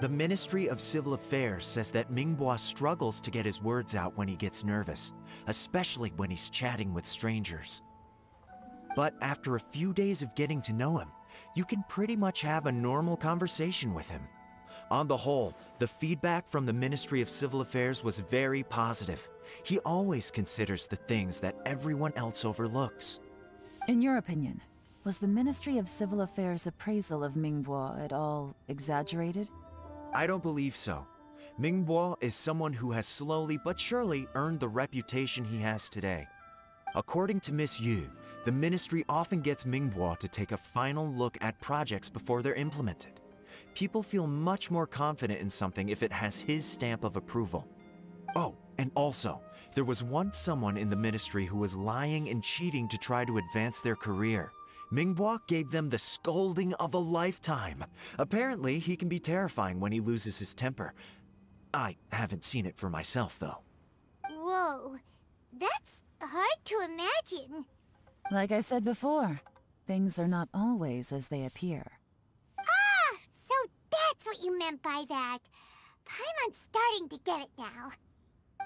The Ministry of Civil Affairs says that Mingbua struggles to get his words out when he gets nervous, especially when he's chatting with strangers. But after a few days of getting to know him, you can pretty much have a normal conversation with him. On the whole, the feedback from the Ministry of Civil Affairs was very positive. He always considers the things that everyone else overlooks. In your opinion, was the Ministry of Civil Affairs' appraisal of Mingbua at all exaggerated? I don't believe so. Mingbua is someone who has slowly but surely earned the reputation he has today. According to Miss Yu, the Ministry often gets Mingbua to take a final look at projects before they're implemented. People feel much more confident in something if it has his stamp of approval. Oh, And also, there was once someone in the ministry who was lying and cheating to try to advance their career. Mingbo gave them the scolding of a lifetime. Apparently, he can be terrifying when he loses his temper. I haven't seen it for myself, though. Whoa, that's hard to imagine. Like I said before, things are not always as they appear. Ah, so that's what you meant by that. Paimon's starting to get it now.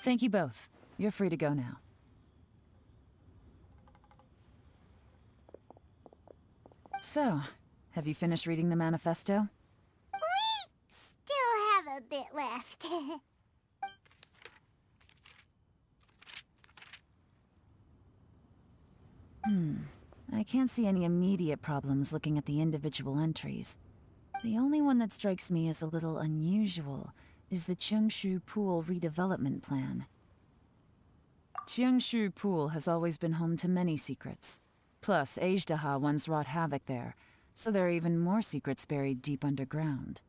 Thank you both. You're free to go now. So, have you finished reading the manifesto? We still have a bit left. I can't see any immediate problems looking at the individual entries. The only one that strikes me as a little unusual is the Cheongshu Pool redevelopment plan. Cheongshu Pool has always been home to many secrets. Plus, Ajdaha once wrought havoc there, so there are even more secrets buried deep underground.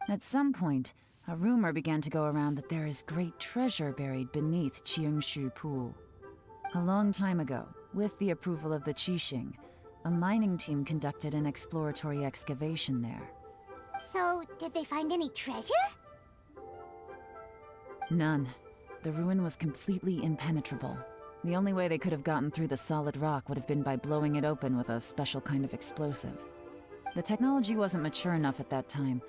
At some point, a rumor began to go around that there is great treasure buried beneath Cheongshu Pool. A long time ago, with the approval of the Qixing, a mining team conducted an exploratory excavation there. So, did they find any treasure? None. The ruin was completely impenetrable. The only way they could have gotten through the solid rock would have been by blowing it open with a special kind of explosive. The technology wasn't mature enough at that time,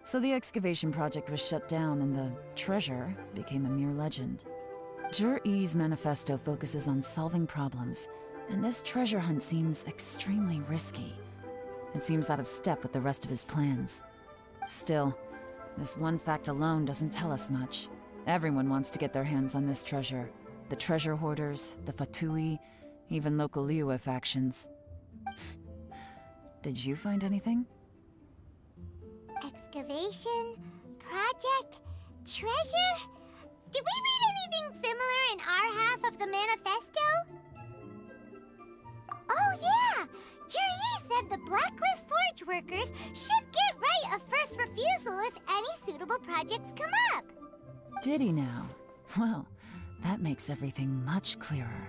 so the excavation project was shut down and the treasure became a mere legend. Zhi-Yi's manifesto focuses on solving problems, and this treasure hunt seems extremely risky. It seems out of step with the rest of his plans. Still, this one fact alone doesn't tell us much. Everyone wants to get their hands on this treasure. The treasure hoarders, the Fatui, even local Liyue factions. Did you find anything? Excavation? Project? Treasure? Did we read anything similar in our half of the manifesto? Oh yeah! Zhi-Yi said the Blackcliff Forge workers should get right of first refusal if any suitable projects come up. Did he now? Well, that makes everything much clearer.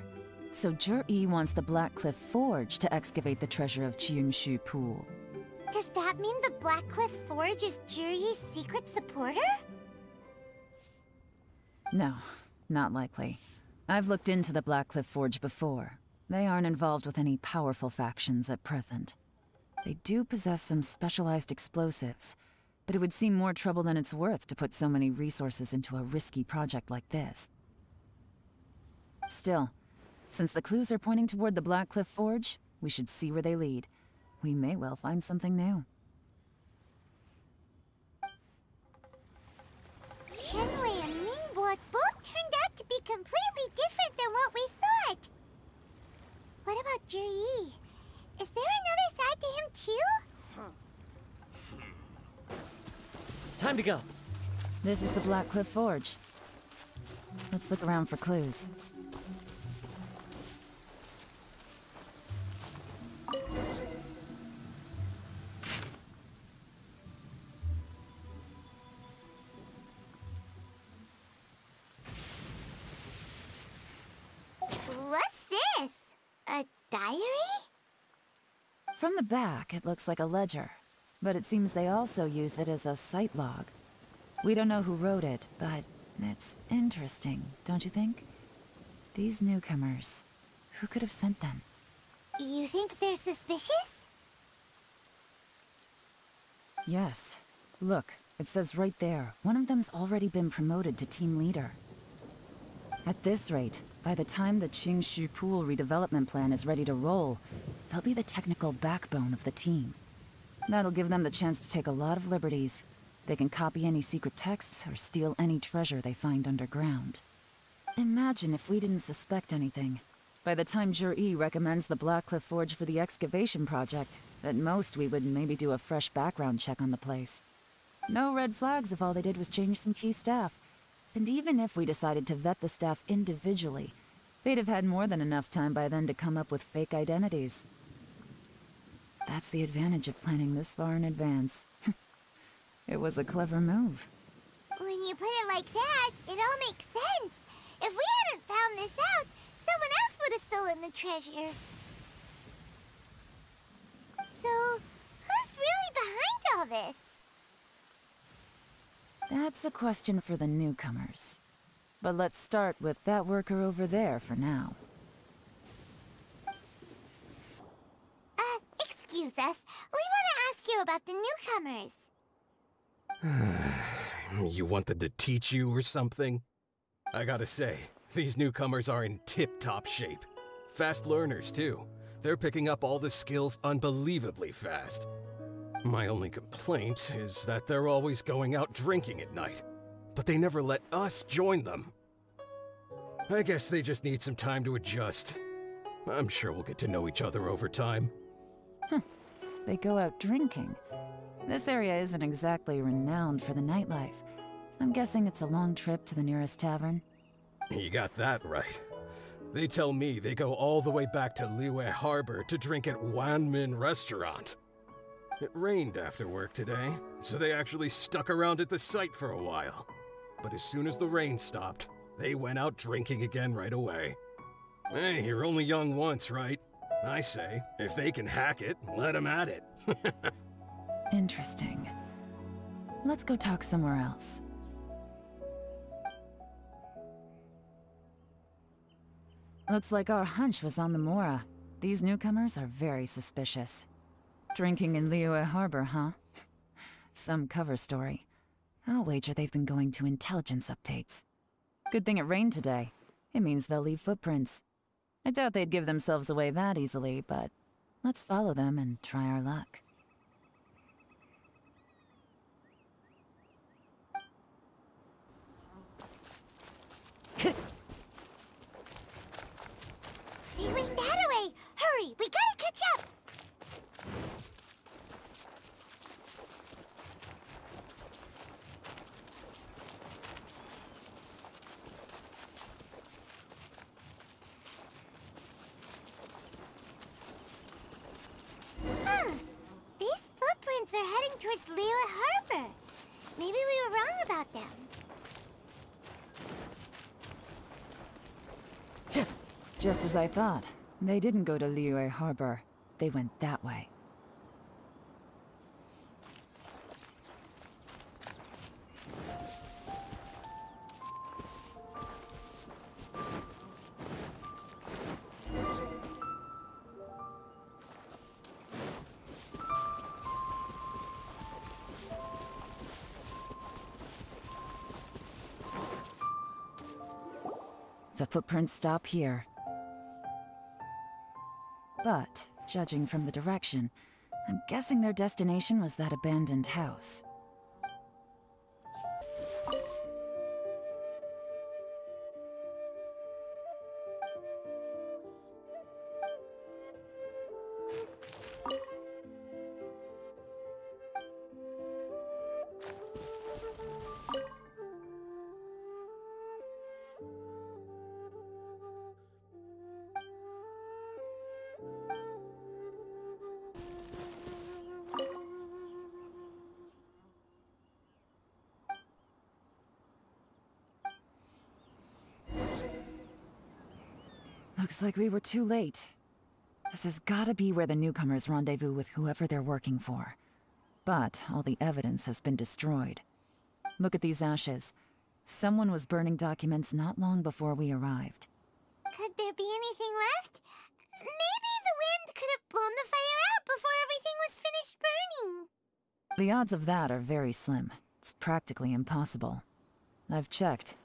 So Zhi-Yi wants the Blackcliff Forge to excavate the treasure of Cheongshu Pool. Does that mean the Blackcliff Forge is Zhi-Yi's secret supporter? No, not likely. I've looked into the Blackcliff Forge before. They aren't involved with any powerful factions at present. They do possess some specialized explosives, but it would seem more trouble than it's worth to put so many resources into a risky project like this. Still, since the clues are pointing toward the Blackcliff Forge, we should see where they lead. We may well find something new. Qianwei and Mingbo both turned out to be completely different than what we thought. What about Zhi-Yi? Is there another side to him too? Time to go. This is the Blackcliff Forge. Let's look around for clues. What's this? A diary? From the back, it looks like a ledger, but it seems they also use it as a site log. We don't know who wrote it, but it's interesting, don't you think? These newcomers, who could have sent them? You think they're suspicious? Yes. Look, it says right there, one of them's already been promoted to team leader. At this rate, by the time the Cheongshu Pool redevelopment plan is ready to roll, they'll be the technical backbone of the team. That'll give them the chance to take a lot of liberties. They can copy any secret texts or steal any treasure they find underground. Imagine if we didn't suspect anything. By the time Zhi-Yi recommends the Blackcliff Forge for the excavation project, at most we would maybe do a fresh background check on the place. No red flags if all they did was change some key staff. And even if we decided to vet the staff individually, they'd have had more than enough time by then to come up with fake identities. That's the advantage of planning this far in advance. It was a clever move. When you put it like that, it all makes sense. the treasure. So, who's really behind all this? That's a question for the newcomers. But let's start with that worker over there for now. Excuse us. We want to ask you about the newcomers. You want them to teach you or something? I gotta say, these newcomers are in tip-top shape. Fast learners, too. They're picking up all the skills unbelievably fast. My only complaint is that they're always going out drinking at night. But they never let us join them. I guess they just need some time to adjust. I'm sure we'll get to know each other over time. They go out drinking. This area isn't exactly renowned for the nightlife. I'm guessing it's a long trip to the nearest tavern. You got that right. They tell me they go all the way back to Liyue Harbor to drink at Wanmin Restaurant. It rained after work today, so they actually stuck around at the site for a while. But as soon as the rain stopped, they went out drinking again right away. Hey, you're only young once, right? I say, if they can hack it, let them at it. Interesting. Let's go talk somewhere else. Looks like our hunch was on the Mora. These newcomers are very suspicious. Drinking in Liyue Harbor, huh? Some cover story. I'll wager they've been going to intelligence updates. Good thing it rained today. It means they'll leave footprints. I doubt they'd give themselves away that easily, but let's follow them and try our luck. They went that way! Hurry, we gotta catch up! These footprints are heading towards Liyue Harbor. Maybe we were wrong about them. Just as I thought. They didn't go to Liyue Harbor. They went that way. The footprints stop here. But, judging from the direction, I'm guessing their destination was that abandoned house. Looks like we were too late. This has gotta be where the newcomers rendezvous with whoever they're working for. But all the evidence has been destroyed. Look at these ashes. Someone was burning documents not long before we arrived. Could there be anything left? Maybe the wind could have blown the fire out before everything was finished burning. The odds of that are very slim. It's practically impossible. I've checked.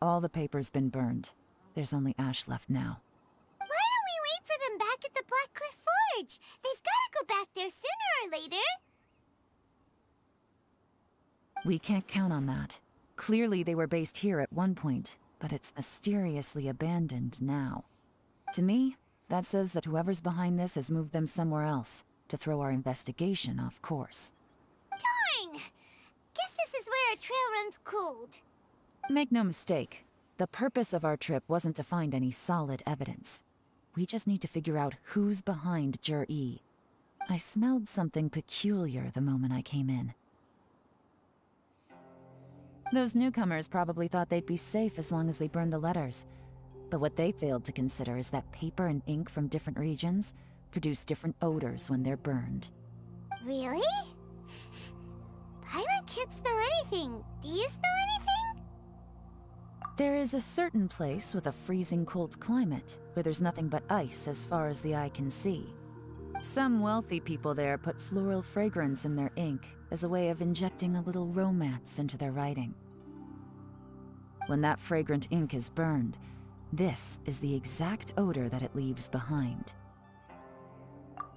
All the paper's been burned. There's only ash left now. Why don't we wait for them back at the Black Cliff Forge? They've got to go back there sooner or later. We can't count on that. Clearly they were based here at one point, but it's mysteriously abandoned now. To me, that says that whoever's behind this has moved them somewhere else, to throw our investigation off course. Darn! Guess this is where our trail runs cold. Make no mistake, the purpose of our trip wasn't to find any solid evidence. We just need to figure out who's behind Jur-E. I smelled something peculiar the moment I came in. Those newcomers probably thought they'd be safe as long as they burned the letters. But what they failed to consider is that paper and ink from different regions produce different odors when they're burned. Really? Paimon can't smell anything. Do you smell anything? There is a certain place with a freezing cold climate where there's nothing but ice as far as the eye can see. Some wealthy people there put floral fragrance in their ink as a way of injecting a little romance into their writing. When that fragrant ink is burned, this is the exact odor that it leaves behind.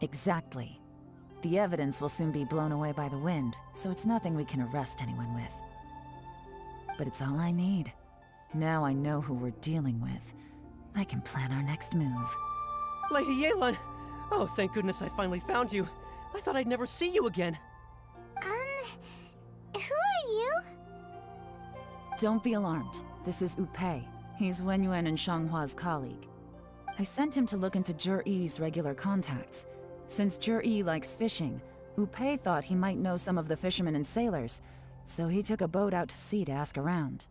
Exactly. The evidence will soon be blown away by the wind, so it's nothing we can arrest anyone with. But it's all I need. Now I know who we're dealing with. I can plan our next move. Lady Yelan! Oh, thank goodness I finally found you. I thought I'd never see you again. Who are you? Don't be alarmed. This is Upei. He's Wenyuan and Shanghua's colleague. I sent him to look into Zhi-Yi's regular contacts. Since Zhi-Yi likes fishing, Upei thought he might know some of the fishermen and sailors, so he took a boat out to sea to ask around.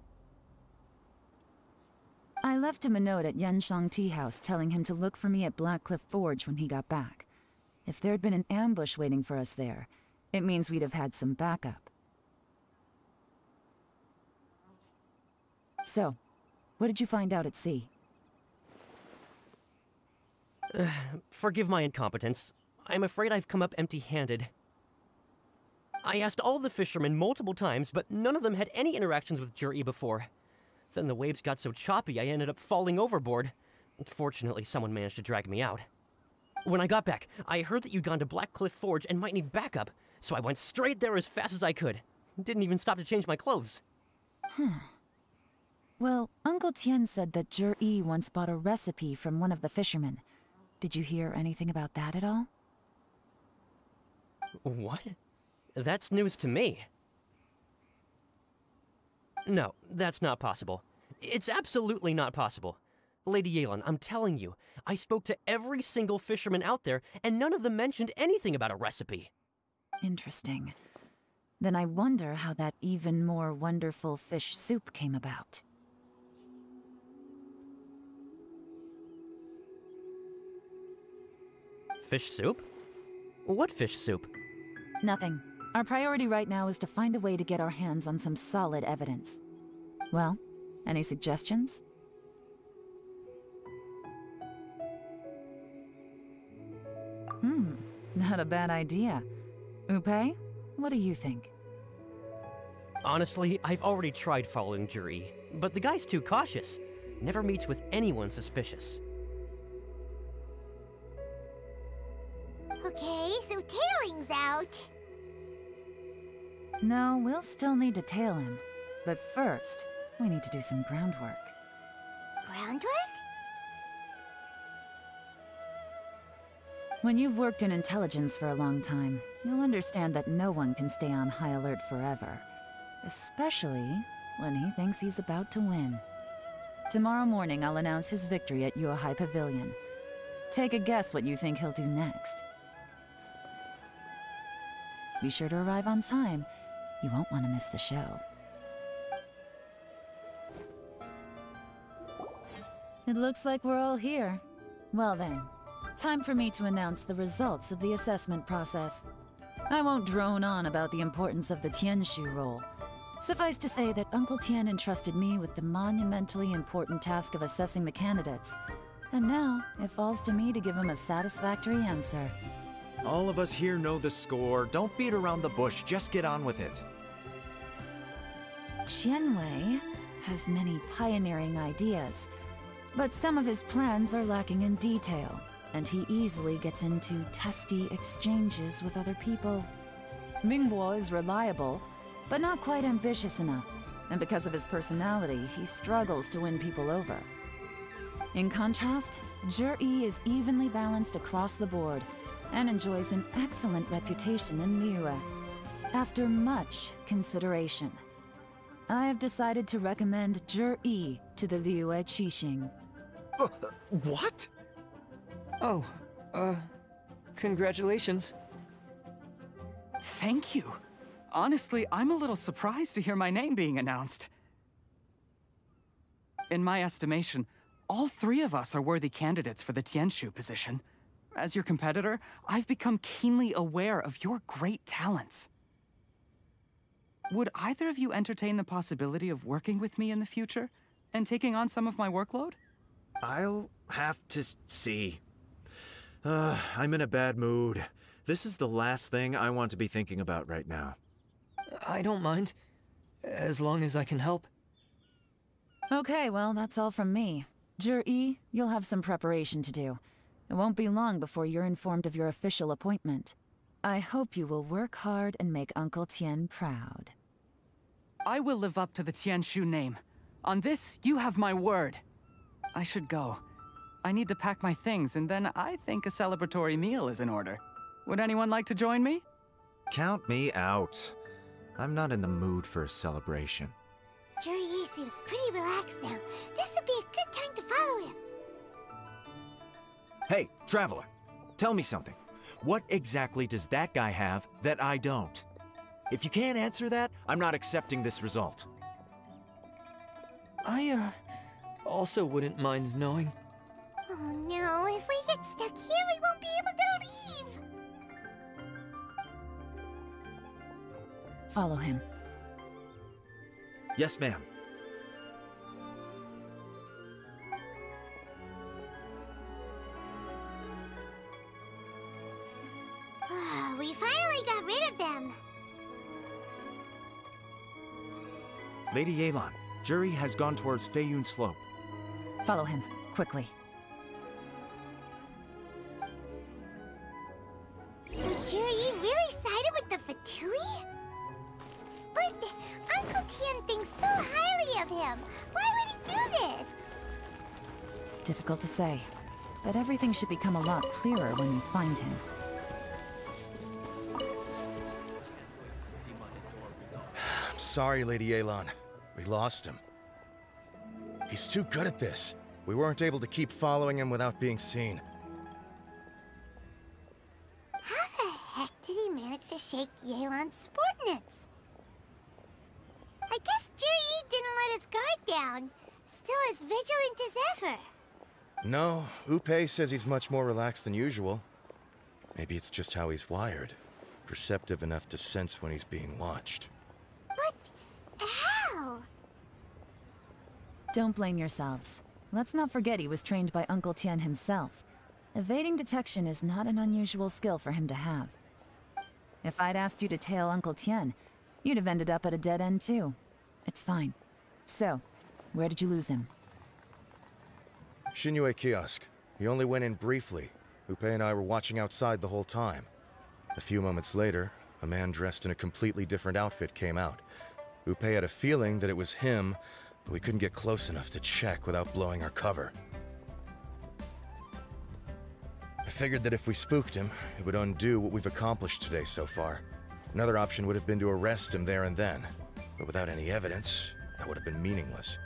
I left him a note at Yanshang Tea House telling him to look for me at Blackcliff Forge when he got back. If there'd been an ambush waiting for us there, it means we'd have had some backup. So, what did you find out at sea? Forgive my incompetence. I'm afraid I've come up empty-handed. I asked all the fishermen multiple times, but none of them had any interactions with Zhi-Yi before. Then the waves got so choppy I ended up falling overboard. Fortunately, someone managed to drag me out. When I got back, I heard that you'd gone to Blackcliff Forge and might need backup, so I went straight there as fast as I could. Didn't even stop to change my clothes. Well, Uncle Tien said that Zhi-Yi once bought a recipe from one of the fishermen. Did you hear anything about that at all? What? That's news to me. No, that's not possible. It's absolutely not possible. Lady Yelan, I'm telling you, I spoke to every single fisherman out there, and none of them mentioned anything about a recipe. Interesting. Then I wonder how that even more wonderful fish soup came about. Fish soup? What fish soup? Nothing. Our priority right now is to find a way to get our hands on some solid evidence. Well, any suggestions? Not a bad idea. Upei, what do you think? Honestly, I've already tried following Zhi-Yi, but the guy's too cautious. Never meets with anyone suspicious. Okay, so tailing's out. No, we'll still need to tail him. But first, we need to do some groundwork. Groundwork? When you've worked in intelligence for a long time, you'll understand that no one can stay on high alert forever. Especially when he thinks he's about to win. Tomorrow morning, I'll announce his victory at Yuehai Pavilion. Take a guess what you think he'll do next. Be sure to arrive on time. You won't want to miss the show. It looks like we're all here. Well then, time for me to announce the results of the assessment process. I won't drone on about the importance of the Tianshu role. Suffice to say that Uncle Tien entrusted me with the monumentally important task of assessing the candidates. And now, it falls to me to give him a satisfactory answer. All of us here know the score. Don't beat around the bush, just get on with it. Qianwei has many pioneering ideas, but some of his plans are lacking in detail, and he easily gets into testy exchanges with other people. Mingbo is reliable, but not quite ambitious enough, and because of his personality, he struggles to win people over. In contrast, Zhi-Yi is evenly balanced across the board, and enjoys an excellent reputation in Liyue. After much consideration, I have decided to recommend Zhi-Yi to the Liyue Qixing. What? Oh, congratulations. Thank you. Honestly, I'm a little surprised to hear my name being announced. In my estimation, All three of us are worthy candidates for the Tianshu position. As your competitor, I've become keenly aware of your great talents. Would either of you entertain the possibility of working with me in the future and taking on some of my workload? I'll have to see. I'm in a bad mood. This is the last thing I want to be thinking about right now. I don't mind, as long as I can help. Okay, well, that's all from me. Jur-E, you'll have some preparation to do. It won't be long before you're informed of your official appointment. I hope you will work hard and make Uncle Tien proud. I will live up to the Tianshu name. On this, you have my word. I should go. I need to pack my things, and then I think a celebratory meal is in order. Would anyone like to join me? Count me out. I'm not in the mood for a celebration. Jur-E seems pretty relaxed now. This would be a good time to follow him. Hey, Traveler, tell me something. What exactly does that guy have that I don't? If you can't answer that, I'm not accepting this result. I, also wouldn't mind knowing. Oh no, if we get stuck here, we won't be able to leave! Follow him. Yes, ma'am. We finally got rid of them! Lady Yelan, Jur-E has gone towards Feiyun Slope. Follow him, quickly. So Jur-E really sided with the Fatui? But Uncle Tien thinks so highly of him. Why would he do this? Difficult to say, but everything should become a lot clearer when you find him. I'm sorry, Lady Yelan. We lost him. He's too good at this. We weren't able to keep following him without being seen. How the heck did he manage to shake Yelan's subordinates? I guess Jur-E didn't let his guard down. Still as vigilant as ever. No, Upe says he's much more relaxed than usual. Maybe it's just how he's wired. Perceptive enough to sense when he's being watched. But how? Don't blame yourselves. Let's not forget he was trained by Uncle Tien himself. Evading detection is not an unusual skill for him to have. If I'd asked you to tail Uncle Tien, you'd have ended up at a dead end too. It's fine. So, where did you lose him? Xinyue Kiosk. He only went in briefly. Upe and I were watching outside the whole time. A few moments later, a man dressed in a completely different outfit came out. Upe had a feeling that it was him, but we couldn't get close enough to check without blowing our cover. I figured that if we spooked him, it would undo what we've accomplished today so far. Another option would have been to arrest him there and then, but without any evidence, that would have been meaningless.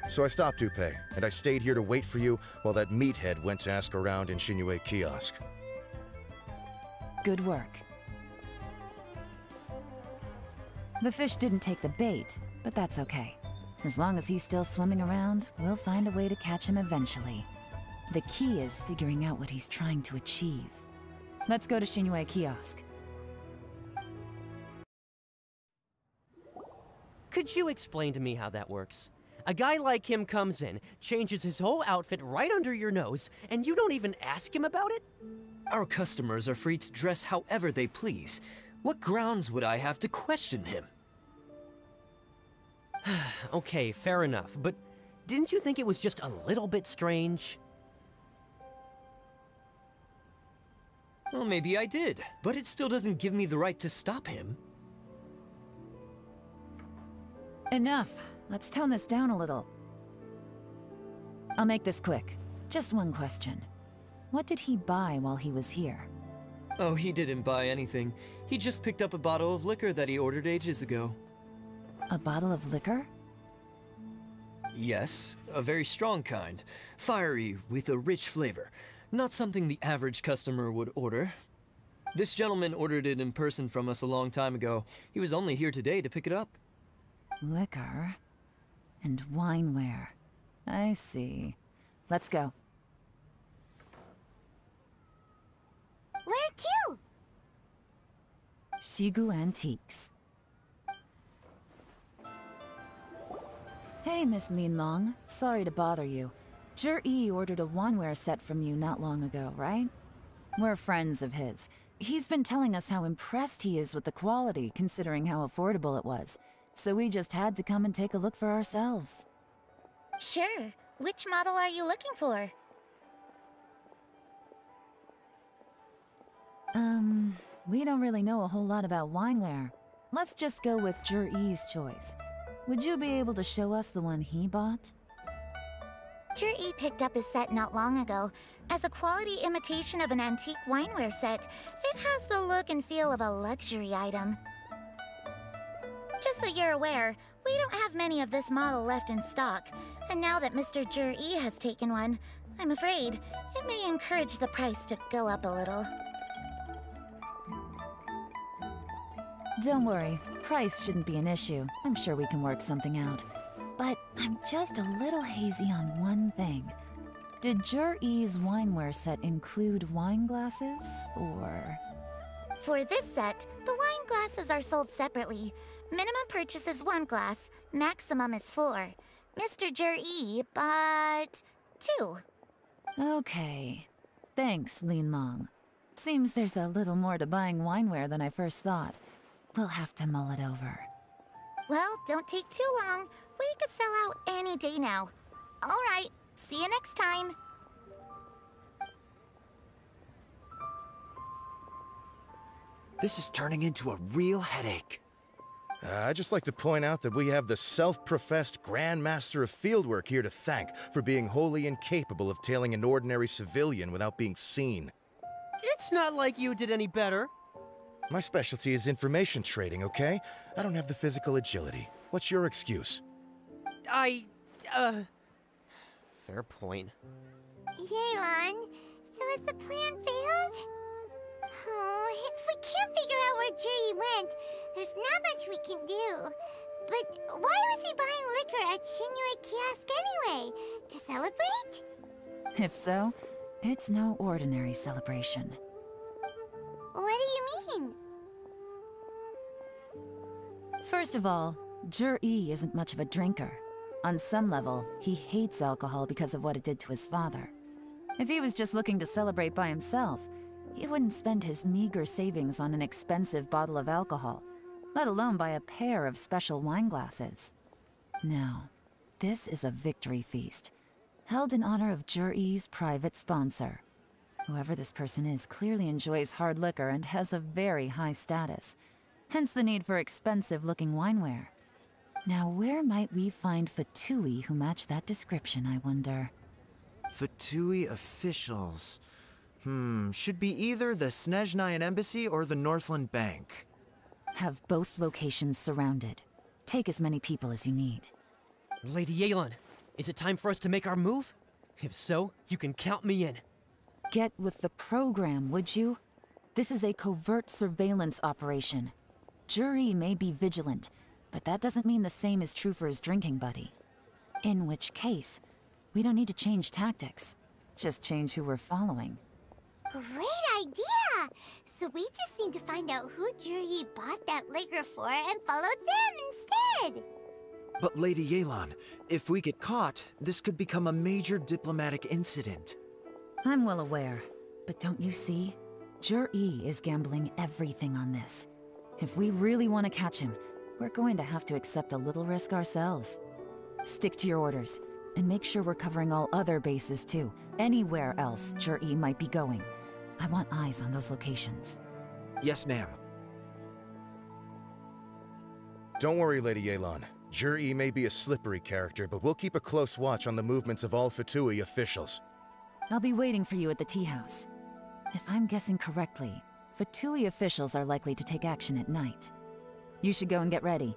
So I stopped Upe, and I stayed here to wait for you while that meathead went to ask around in Xinyue Kiosk. Good work. The fish didn't take the bait, but that's okay. As long as he's still swimming around, we'll find a way to catch him eventually. The key is figuring out what he's trying to achieve. Let's go to Xinyue Kiosk. Could you explain to me how that works? A guy like him comes in, changes his whole outfit right under your nose, and you don't even ask him about it? Our customers are free to dress however they please. What grounds would I have to question him? Okay, fair enough, but didn't you think it was just a little bit strange? Well, maybe I did, but it still doesn't give me the right to stop him. Enough. Let's tone this down a little. I'll make this quick. Just one question. What did he buy while he was here? Oh, he didn't buy anything. He just picked up a bottle of liquor that he ordered ages ago. A bottle of liquor? Yes, a very strong kind. Fiery, with a rich flavor. Not something the average customer would order. This gentleman ordered it in person from us a long time ago. He was only here today to pick it up. Liquor? And wineware. I see. Let's go. Where to? Shigu Antiques. Hey, Miss Linlong. Sorry to bother you. Zhi ordered a wanware set from you not long ago, right? We're friends of his. He's been telling us how impressed he is with the quality, considering how affordable it was. So we just had to come and take a look for ourselves. Sure. Which model are you looking for? We don't really know a whole lot about wineware. Let's just go with Zhi's choice. Would you be able to show us the one he bought? Zhi picked up his set not long ago. As a quality imitation of an antique wineware set, it has the look and feel of a luxury item. Just so you're aware, we don't have many of this model left in stock, and now that Mr. Zhi has taken one, I'm afraid it may encourage the price to go up a little. Don't worry, price shouldn't be an issue. I'm sure we can work something out. But I'm just a little hazy on one thing. Did Zhi's wineware set include wine glasses, or...? For this set, the wine glasses are sold separately. Minimum purchase is 1 glass, maximum is 4. Mr. Zhi bought 2. Okay. Thanks, Linlong. Seems there's a little more to buying wineware than I first thought. We'll have to mull it over. Well, don't take too long. We could sell out any day now. All right, see you next time. This is turning into a real headache. I'd just like to point out that we have the self-professed Grand Master of Fieldwork here to thank for being wholly incapable of tailing an ordinary civilian without being seen. It's not like you did any better. My specialty is information trading, okay? I don't have the physical agility. What's your excuse? Fair point. Yelan, so has the plan failed? Oh, if we can't figure out where Jerry went, there's not much we can do. But why was he buying liquor at Shinue Kiosk anyway? To celebrate? If so, it's no ordinary celebration. What do you mean? First of all, Zhi isn't much of a drinker. On some level, he hates alcohol because of what it did to his father. If he was just looking to celebrate by himself, he wouldn't spend his meager savings on an expensive bottle of alcohol, let alone buy a pair of special wine glasses. No, this is a victory feast, held in honor of Zhi's private sponsor. Whoever this person is clearly enjoys hard liquor and has a very high status, hence the need for expensive-looking wineware. Now, where might we find Fatui who match that description, I wonder? Fatui officials. Should be either the Snezhnayan Embassy or the Northland Bank. Have both locations surrounded. Take as many people as you need. Lady Yelan, is it time for us to make our move? If so, you can count me in. Get with the program, would you? This is a covert surveillance operation. Zhi may be vigilant, but that doesn't mean the same is true for his drinking buddy. In which case, we don't need to change tactics. Just change who we're following. Great idea! So we just need to find out who Zhi bought that liquor for and follow them instead! But Lady Yelan, if we get caught, this could become a major diplomatic incident. I'm well aware, but don't you see? Zhi is gambling everything on this. If we really want to catch him, we're going to have to accept a little risk ourselves. Stick to your orders, and make sure we're covering all other bases too. Anywhere else Zhi might be going. I want eyes on those locations. Yes, ma'am. Don't worry, Lady Yelan. Zhi may be a slippery character, but we'll keep a close watch on the movements of all Fatui officials. I'll be waiting for you at the tea house. If I'm guessing correctly, Fatui officials are likely to take action at night. You should go and get ready,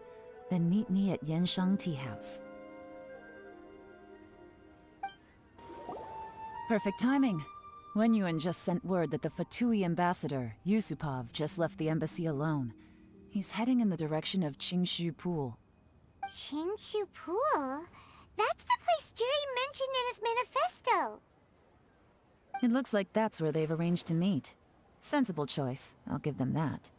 then meet me at Yensheng Tea House. Perfect timing. Wenyuan just sent word that the Fatui ambassador, Yusupov, just left the embassy alone. He's heading in the direction of Qingshu Pool. Qingshu Pool? That's the place Jerry mentioned in his manifesto. It looks like that's where they've arranged to meet. Sensible choice, I'll give them that.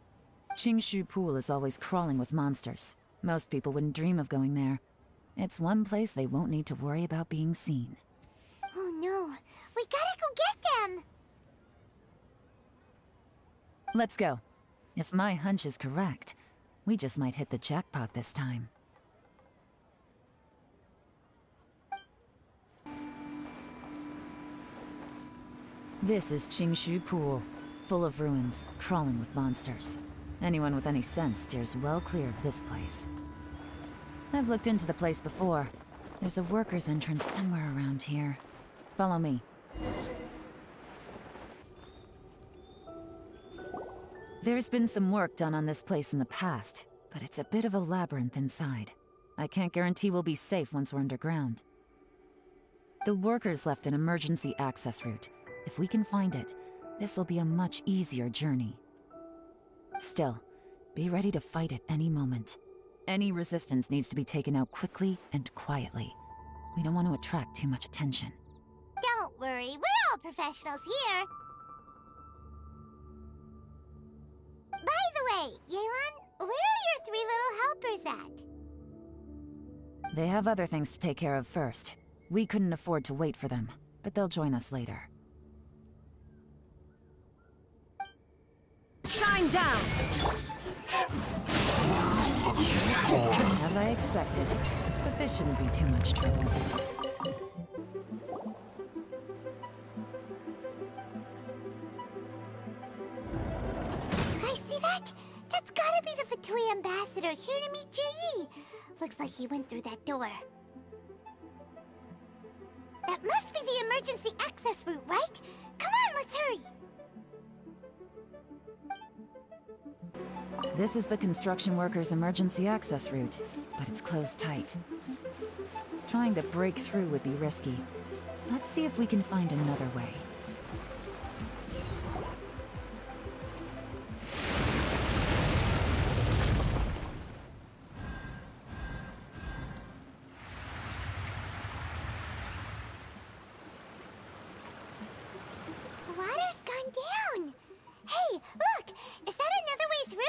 Qingshu Pool is always crawling with monsters. Most people wouldn't dream of going there. It's one place they won't need to worry about being seen. Oh no, we gotta go get them! Let's go. If my hunch is correct, we just might hit the jackpot this time. This is Qingshu Pool, full of ruins, crawling with monsters. Anyone with any sense steers well clear of this place. I've looked into the place before. There's a worker's entrance somewhere around here. Follow me. There's been some work done on this place in the past, but it's a bit of a labyrinth inside. I can't guarantee we'll be safe once we're underground. The workers left an emergency access route. If we can find it, this will be a much easier journey. Still, be ready to fight at any moment. Any resistance needs to be taken out quickly and quietly. We don't want to attract too much attention. Don't worry, we're all professionals here. By the way, Yelan, where are your 3 little helpers at? They have other things to take care of first. We couldn't afford to wait for them, but they'll join us later. Shine down! As I expected, but this shouldn't be too much trouble. You guys see that? That's gotta be the Fatui ambassador here to meet Ji. Looks like he went through that door. That must be the emergency access route, right? Come on, let's hurry! This is the construction workers' emergency access route, but it's closed tight. Trying to break through would be risky. Let's see if we can find another way. The water's gone down! Hey, look! Is that another way through?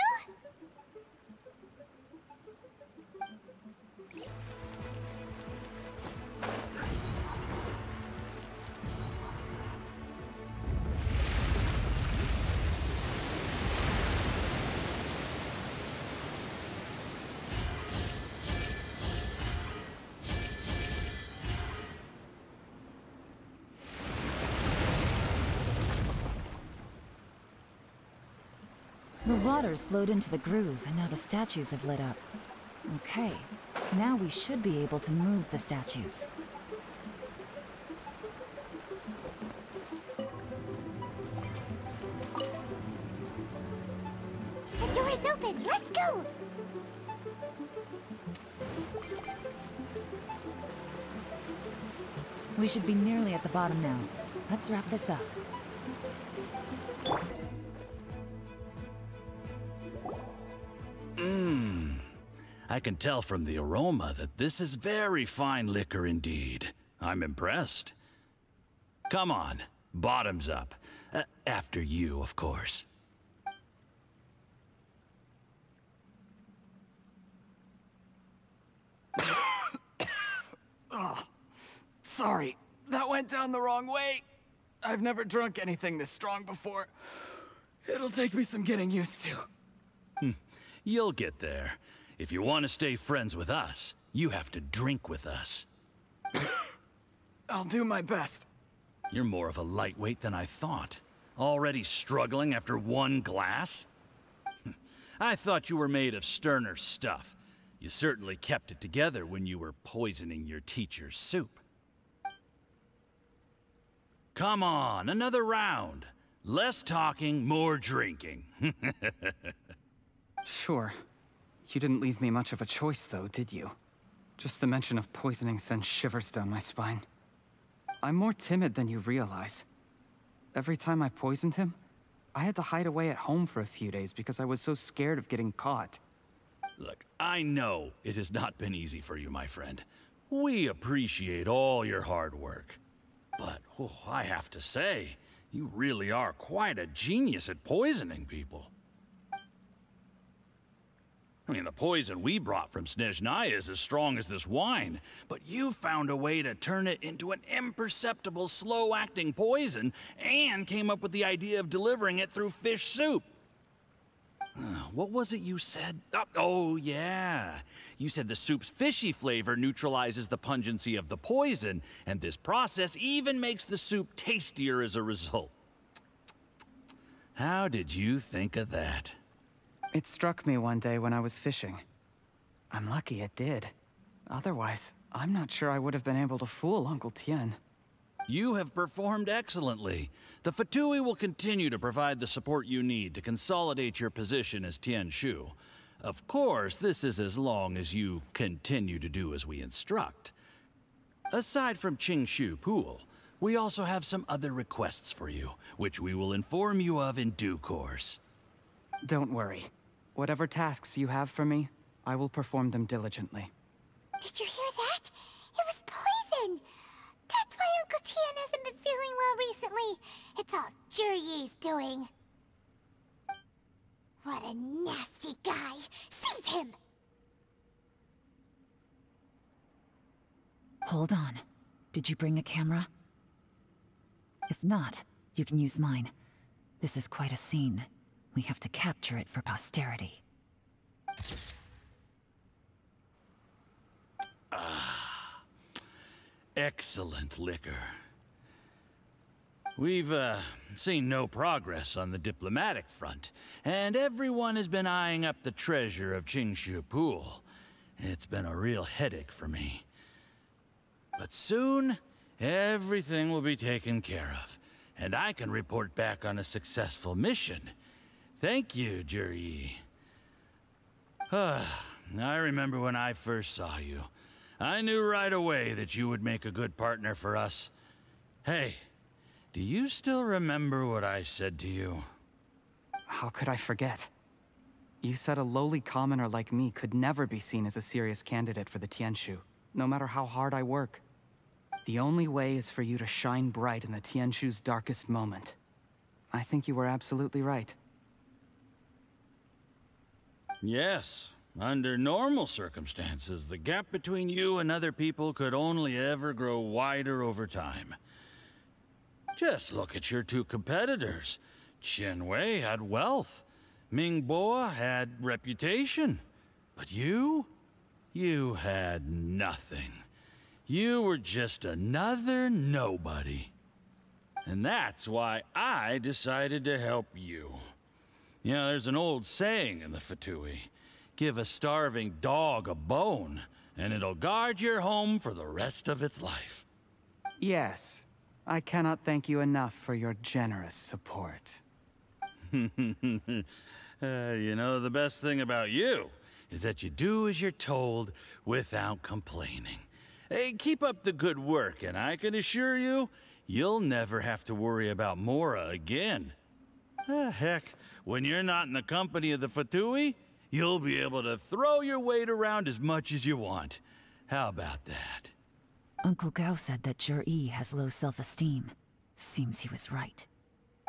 The water's flowed into the groove, and now the statues have lit up. Okay, now we should be able to move the statues. The door is open! Let's go! We should be nearly at the bottom now. Let's wrap this up. I can tell from the aroma that this is very fine liquor indeed. I'm impressed. Come on, bottoms up. After you, of course. Oh, sorry, that went down the wrong way. I've never drunk anything this strong before. It'll take me some getting used to. You'll get there. If you want to stay friends with us, you have to drink with us. I'll do my best. You're more of a lightweight than I thought. Already struggling after one glass? I thought you were made of sterner stuff. You certainly kept it together when you were poisoning your teacher's soup. Come on, another round. Less talking, more drinking. Sure. You didn't leave me much of a choice, though, did you? Just the mention of poisoning sends shivers down my spine. I'm more timid than you realize. Every time I poisoned him, I had to hide away at home for a few days because I was so scared of getting caught. Look, I know it has not been easy for you, my friend. We appreciate all your hard work. But I have to say, you really are quite a genius at poisoning people. I mean, the poison we brought from Snezhnaya is as strong as this wine, but you found a way to turn it into an imperceptible, slow-acting poison and came up with the idea of delivering it through fish soup. What was it you said? Oh, yeah. You said the soup's fishy flavor neutralizes the pungency of the poison, and this process even makes the soup tastier as a result. How did you think of that? It struck me one day when I was fishing. I'm lucky it did. Otherwise, I'm not sure I would have been able to fool Uncle Tien. You have performed excellently. The Fatui will continue to provide the support you need to consolidate your position as Tien Shu. Of course, this is as long as you continue to do as we instruct. Aside from Qingshu Pool, we also have some other requests for you, which we will inform you of in due course. Don't worry. Whatever tasks you have for me, I will perform them diligently. Did you hear that? It was poison! That's why Uncle Tien hasn't been feeling well recently. It's all Jurye's doing. What a nasty guy! Seize him! Hold on. Did you bring a camera? If not, you can use mine. This is quite a scene. We have to capture it for posterity. Excellent liquor. We've, seen no progress on the diplomatic front, and everyone has been eyeing up the treasure of Qingshu Pool. It's been a real headache for me. But soon, everything will be taken care of, and I can report back on a successful mission. Thank you, Jurye. I remember when I first saw you. I knew right away that you would make a good partner for us. Hey, do you still remember what I said to you? How could I forget? You said a lowly commoner like me could never be seen as a serious candidate for the Tianshu, no matter how hard I work. The only way is for you to shine bright in the Tianshu's darkest moment. I think you were absolutely right. Yes. Under normal circumstances, the gap between you and other people could only ever grow wider over time. Just look at your two competitors. Qianwei had wealth. Mingbo had reputation. But you had nothing. You were just another nobody. And that's why I decided to help you. You know, there's an old saying in the Fatui. Give a starving dog a bone, and it'll guard your home for the rest of its life. Yes. I cannot thank you enough for your generous support. You know, the best thing about you is that you do as you're told without complaining. Hey, keep up the good work, and I can assure you, you'll never have to worry about Mora again. Heck, when you're not in the company of the Fatui, you'll be able to throw your weight around as much as you want. How about that? Uncle Gao said that Jurye has low self-esteem. Seems he was right.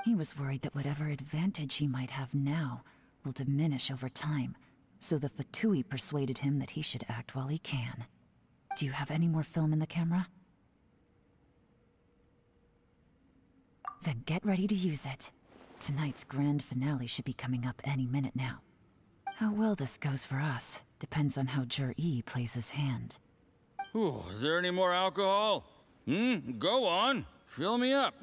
He was worried that whatever advantage he might have now will diminish over time, so the Fatui persuaded him that he should act while he can. Do you have any more film in the camera? Then get ready to use it. Tonight's grand finale should be coming up any minute now. How well this goes for us depends on how Jurye plays his hand. Ooh, is there any more alcohol? Go on. Fill me up.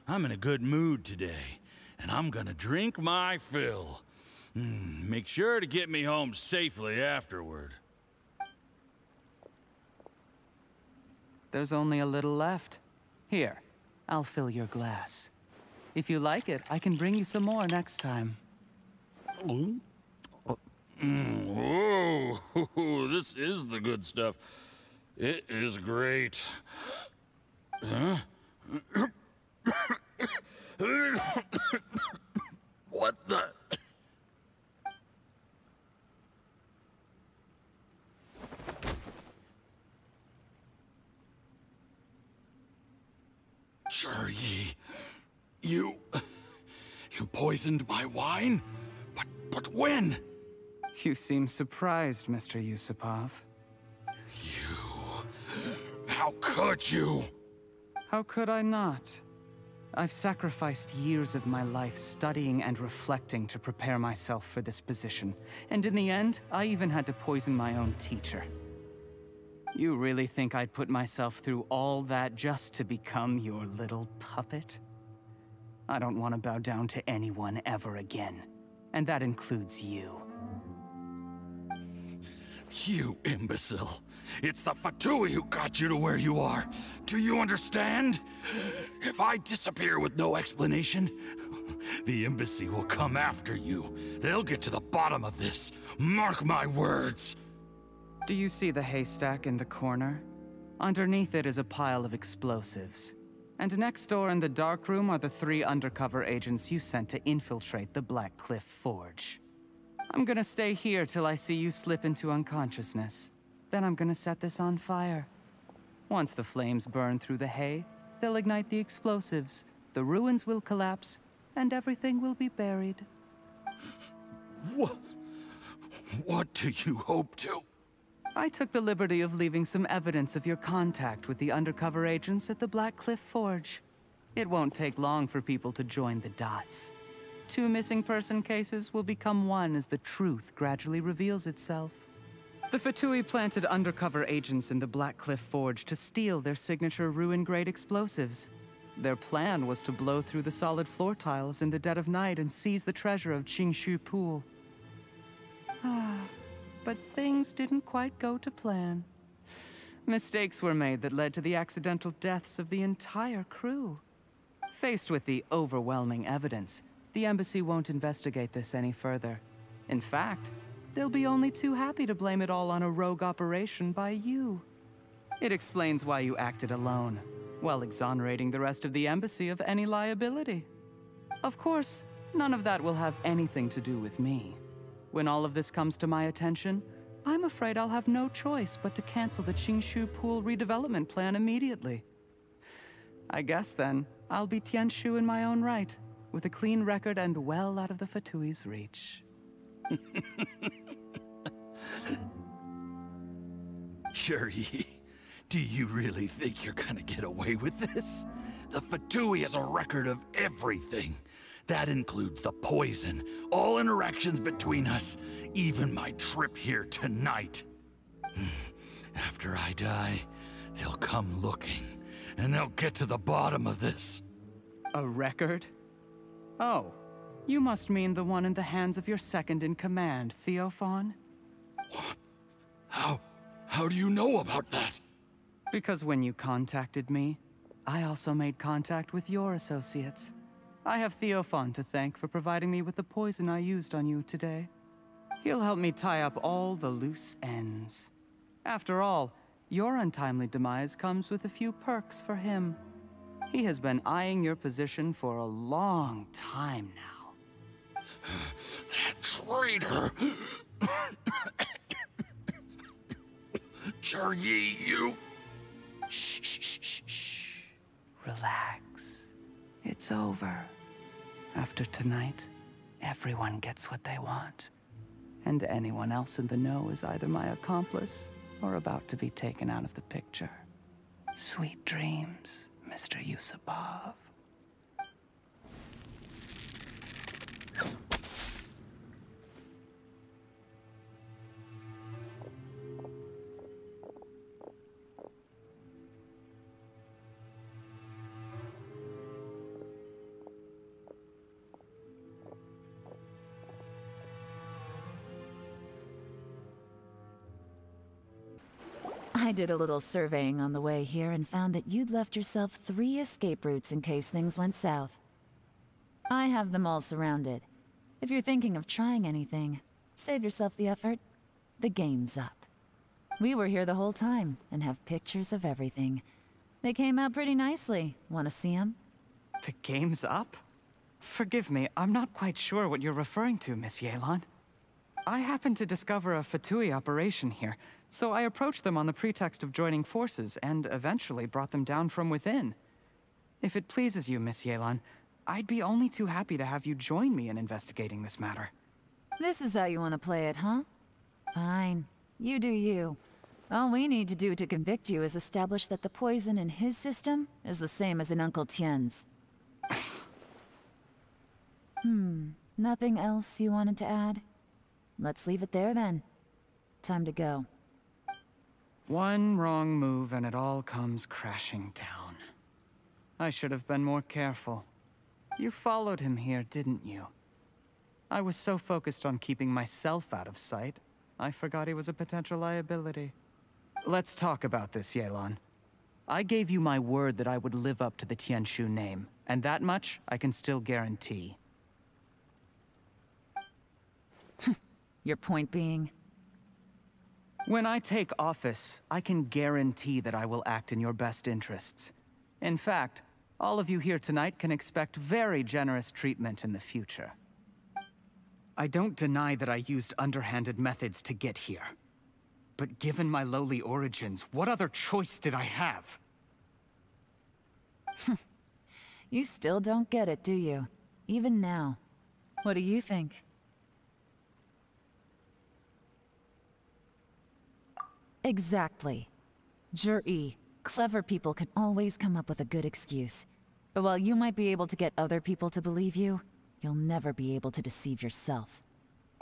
I'm in a good mood today, and I'm gonna drink my fill. Make sure to get me home safely afterward. There's only a little left. Here, I'll fill your glass. If you like it, I can bring you some more next time. Whoa, this is the good stuff. It is great. Huh? What the? Yi, you poisoned my wine? But when? You seem surprised, Mr. Yusupov. How could you? How could I not? I've sacrificed years of my life studying and reflecting to prepare myself for this position. And in the end, I even had to poison my own teacher. You really think I'd put myself through all that just to become your little puppet? I don't want to bow down to anyone ever again. And that includes you. You imbecile. It's the Fatui who got you to where you are. Do you understand? If I disappear with no explanation, the embassy will come after you. They'll get to the bottom of this. Mark my words. Do you see the haystack in the corner? Underneath it is a pile of explosives. And next door in the dark room are the 3 undercover agents you sent to infiltrate the Black Cliff Forge. I'm gonna stay here till I see you slip into unconsciousness. Then I'm gonna set this on fire. Once the flames burn through the hay, they'll ignite the explosives, the ruins will collapse, and everything will be buried. What do you hope to? I took the liberty of leaving some evidence of your contact with the undercover agents at the Black Cliff Forge. It won't take long for people to join the dots. 2 missing person cases will become 1 as the truth gradually reveals itself. The Fatui planted undercover agents in the Black Cliff Forge to steal their signature ruin-grade explosives. Their plan was to blow through the solid floor tiles in the dead of night and seize the treasure of Qingshu Pool. But things didn't quite go to plan. Mistakes were made that led to the accidental deaths of the entire crew. Faced with the overwhelming evidence, the embassy won't investigate this any further. In fact, they'll be only too happy to blame it all on a rogue operation by you. It explains why you acted alone, while exonerating the rest of the embassy of any liability. Of course, none of that will have anything to do with me. When all of this comes to my attention, I'm afraid I'll have no choice but to cancel the Qingshu Pool redevelopment plan immediately. I guess then, I'll be Tianshu in my own right, with a clean record and well out of the Fatui's reach. Yi, do you really think you're gonna get away with this? The Fatui has a record of everything. That includes the poison, all interactions between us, even my trip here tonight. After I die, they'll come looking, and they'll get to the bottom of this. A record? Oh, you must mean the one in the hands of your second-in-command, Theophan? What? How do you know about that? Because when you contacted me, I also made contact with your associates. I have Theophan to thank for providing me with the poison I used on you today. He'll help me tie up all the loose ends. After all, your untimely demise comes with a few perks for him. He has been eyeing your position for a long time now. That traitor! Yi, you... Shh. Relax. It's over. After tonight, everyone gets what they want. And anyone else in the know is either my accomplice or about to be taken out of the picture. Sweet dreams, Mr. Yusupov. I did a little surveying on the way here and found that you'd left yourself 3 escape routes in case things went south. I have them all surrounded. If you're thinking of trying anything, save yourself the effort. The game's up. We were here the whole time and have pictures of everything. They came out pretty nicely. Want to see them? The game's up? Forgive me, I'm not quite sure what you're referring to, Miss Yelan. I happened to discover a Fatui operation here, so I approached them on the pretext of joining forces and eventually brought them down from within. If it pleases you, Miss Yelan, I'd be only too happy to have you join me in investigating this matter. This is how you want to play it, huh? Fine. You do you. All we need to do to convict you is establish that the poison in his system is the same as in Uncle Tien's. Nothing else you wanted to add? Let's leave it there then. Time to go. One wrong move and it all comes crashing down. I should have been more careful. You followed him here, didn't you? I was so focused on keeping myself out of sight, I forgot he was a potential liability. Let's talk about this, Yelan. I gave you my word that I would live up to the Tianshu name, and that much I can still guarantee. Your point being? When I take office, I can guarantee that I will act in your best interests. In fact, all of you here tonight can expect very generous treatment in the future. I don't deny that I used underhanded methods to get here. But given my lowly origins, what other choice did I have? You still don't get it, do you? Even now. What do you think? Exactly. Jur-E, clever people can always come up with a good excuse. But while you might be able to get other people to believe you, you'll never be able to deceive yourself.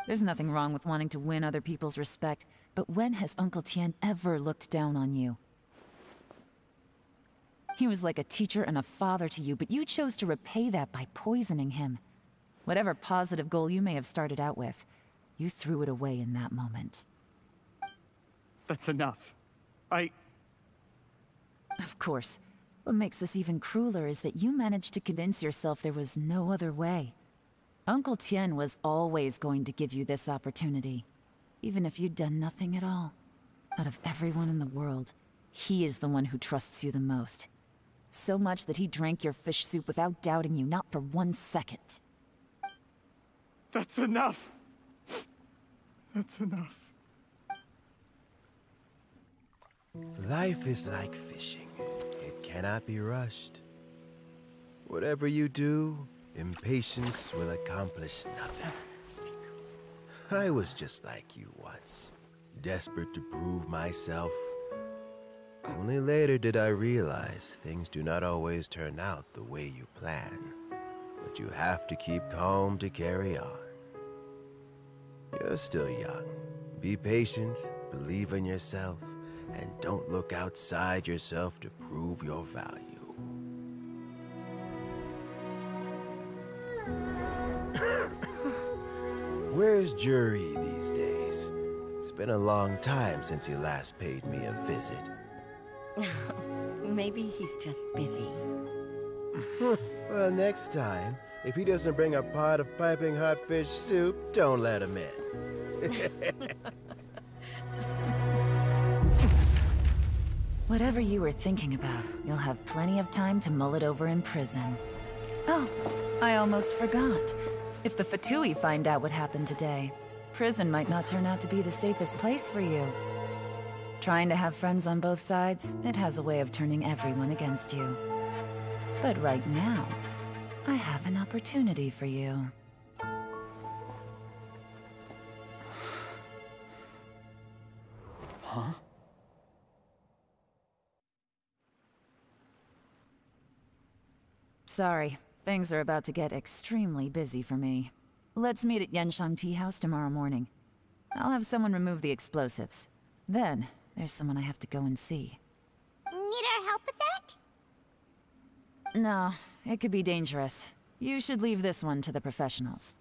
There's nothing wrong with wanting to win other people's respect, but when has Uncle Tien ever looked down on you? He was like a teacher and a father to you, but you chose to repay that by poisoning him. Whatever positive goal you may have started out with, you threw it away in that moment. That's enough. Of course. What makes this even crueler is that you managed to convince yourself there was no other way. Uncle Tien was always going to give you this opportunity, even if you'd done nothing at all. Out of everyone in the world, he is the one who trusts you the most. So much that he drank your fish soup without doubting you, not for 1 second. That's enough! That's enough. Life is like fishing. It cannot be rushed. Whatever you do, impatience will accomplish nothing. I was just like you once, desperate to prove myself. Only later did I realize things do not always turn out the way you plan. But you have to keep calm to carry on. You're still young. Be patient, believe in yourself, and don't look outside yourself to prove your value. Where's Jur-E these days? It's been a long time since he last paid me a visit. Maybe he's just busy. Well, next time, if he doesn't bring a pot of piping hot fish soup, don't let him in. Whatever you were thinking about, you'll have plenty of time to mull it over in prison. Oh, I almost forgot. If the Fatui find out what happened today, prison might not turn out to be the safest place for you. Trying to have friends on both sides, it has a way of turning everyone against you. But right now, I have an opportunity for you. Huh? Sorry, things are about to get extremely busy for me. Let's meet at Yenshang Tea House tomorrow morning. I'll have someone remove the explosives. Then, there's someone I have to go and see. Need our help with that? No, it could be dangerous. You should leave this one to the professionals.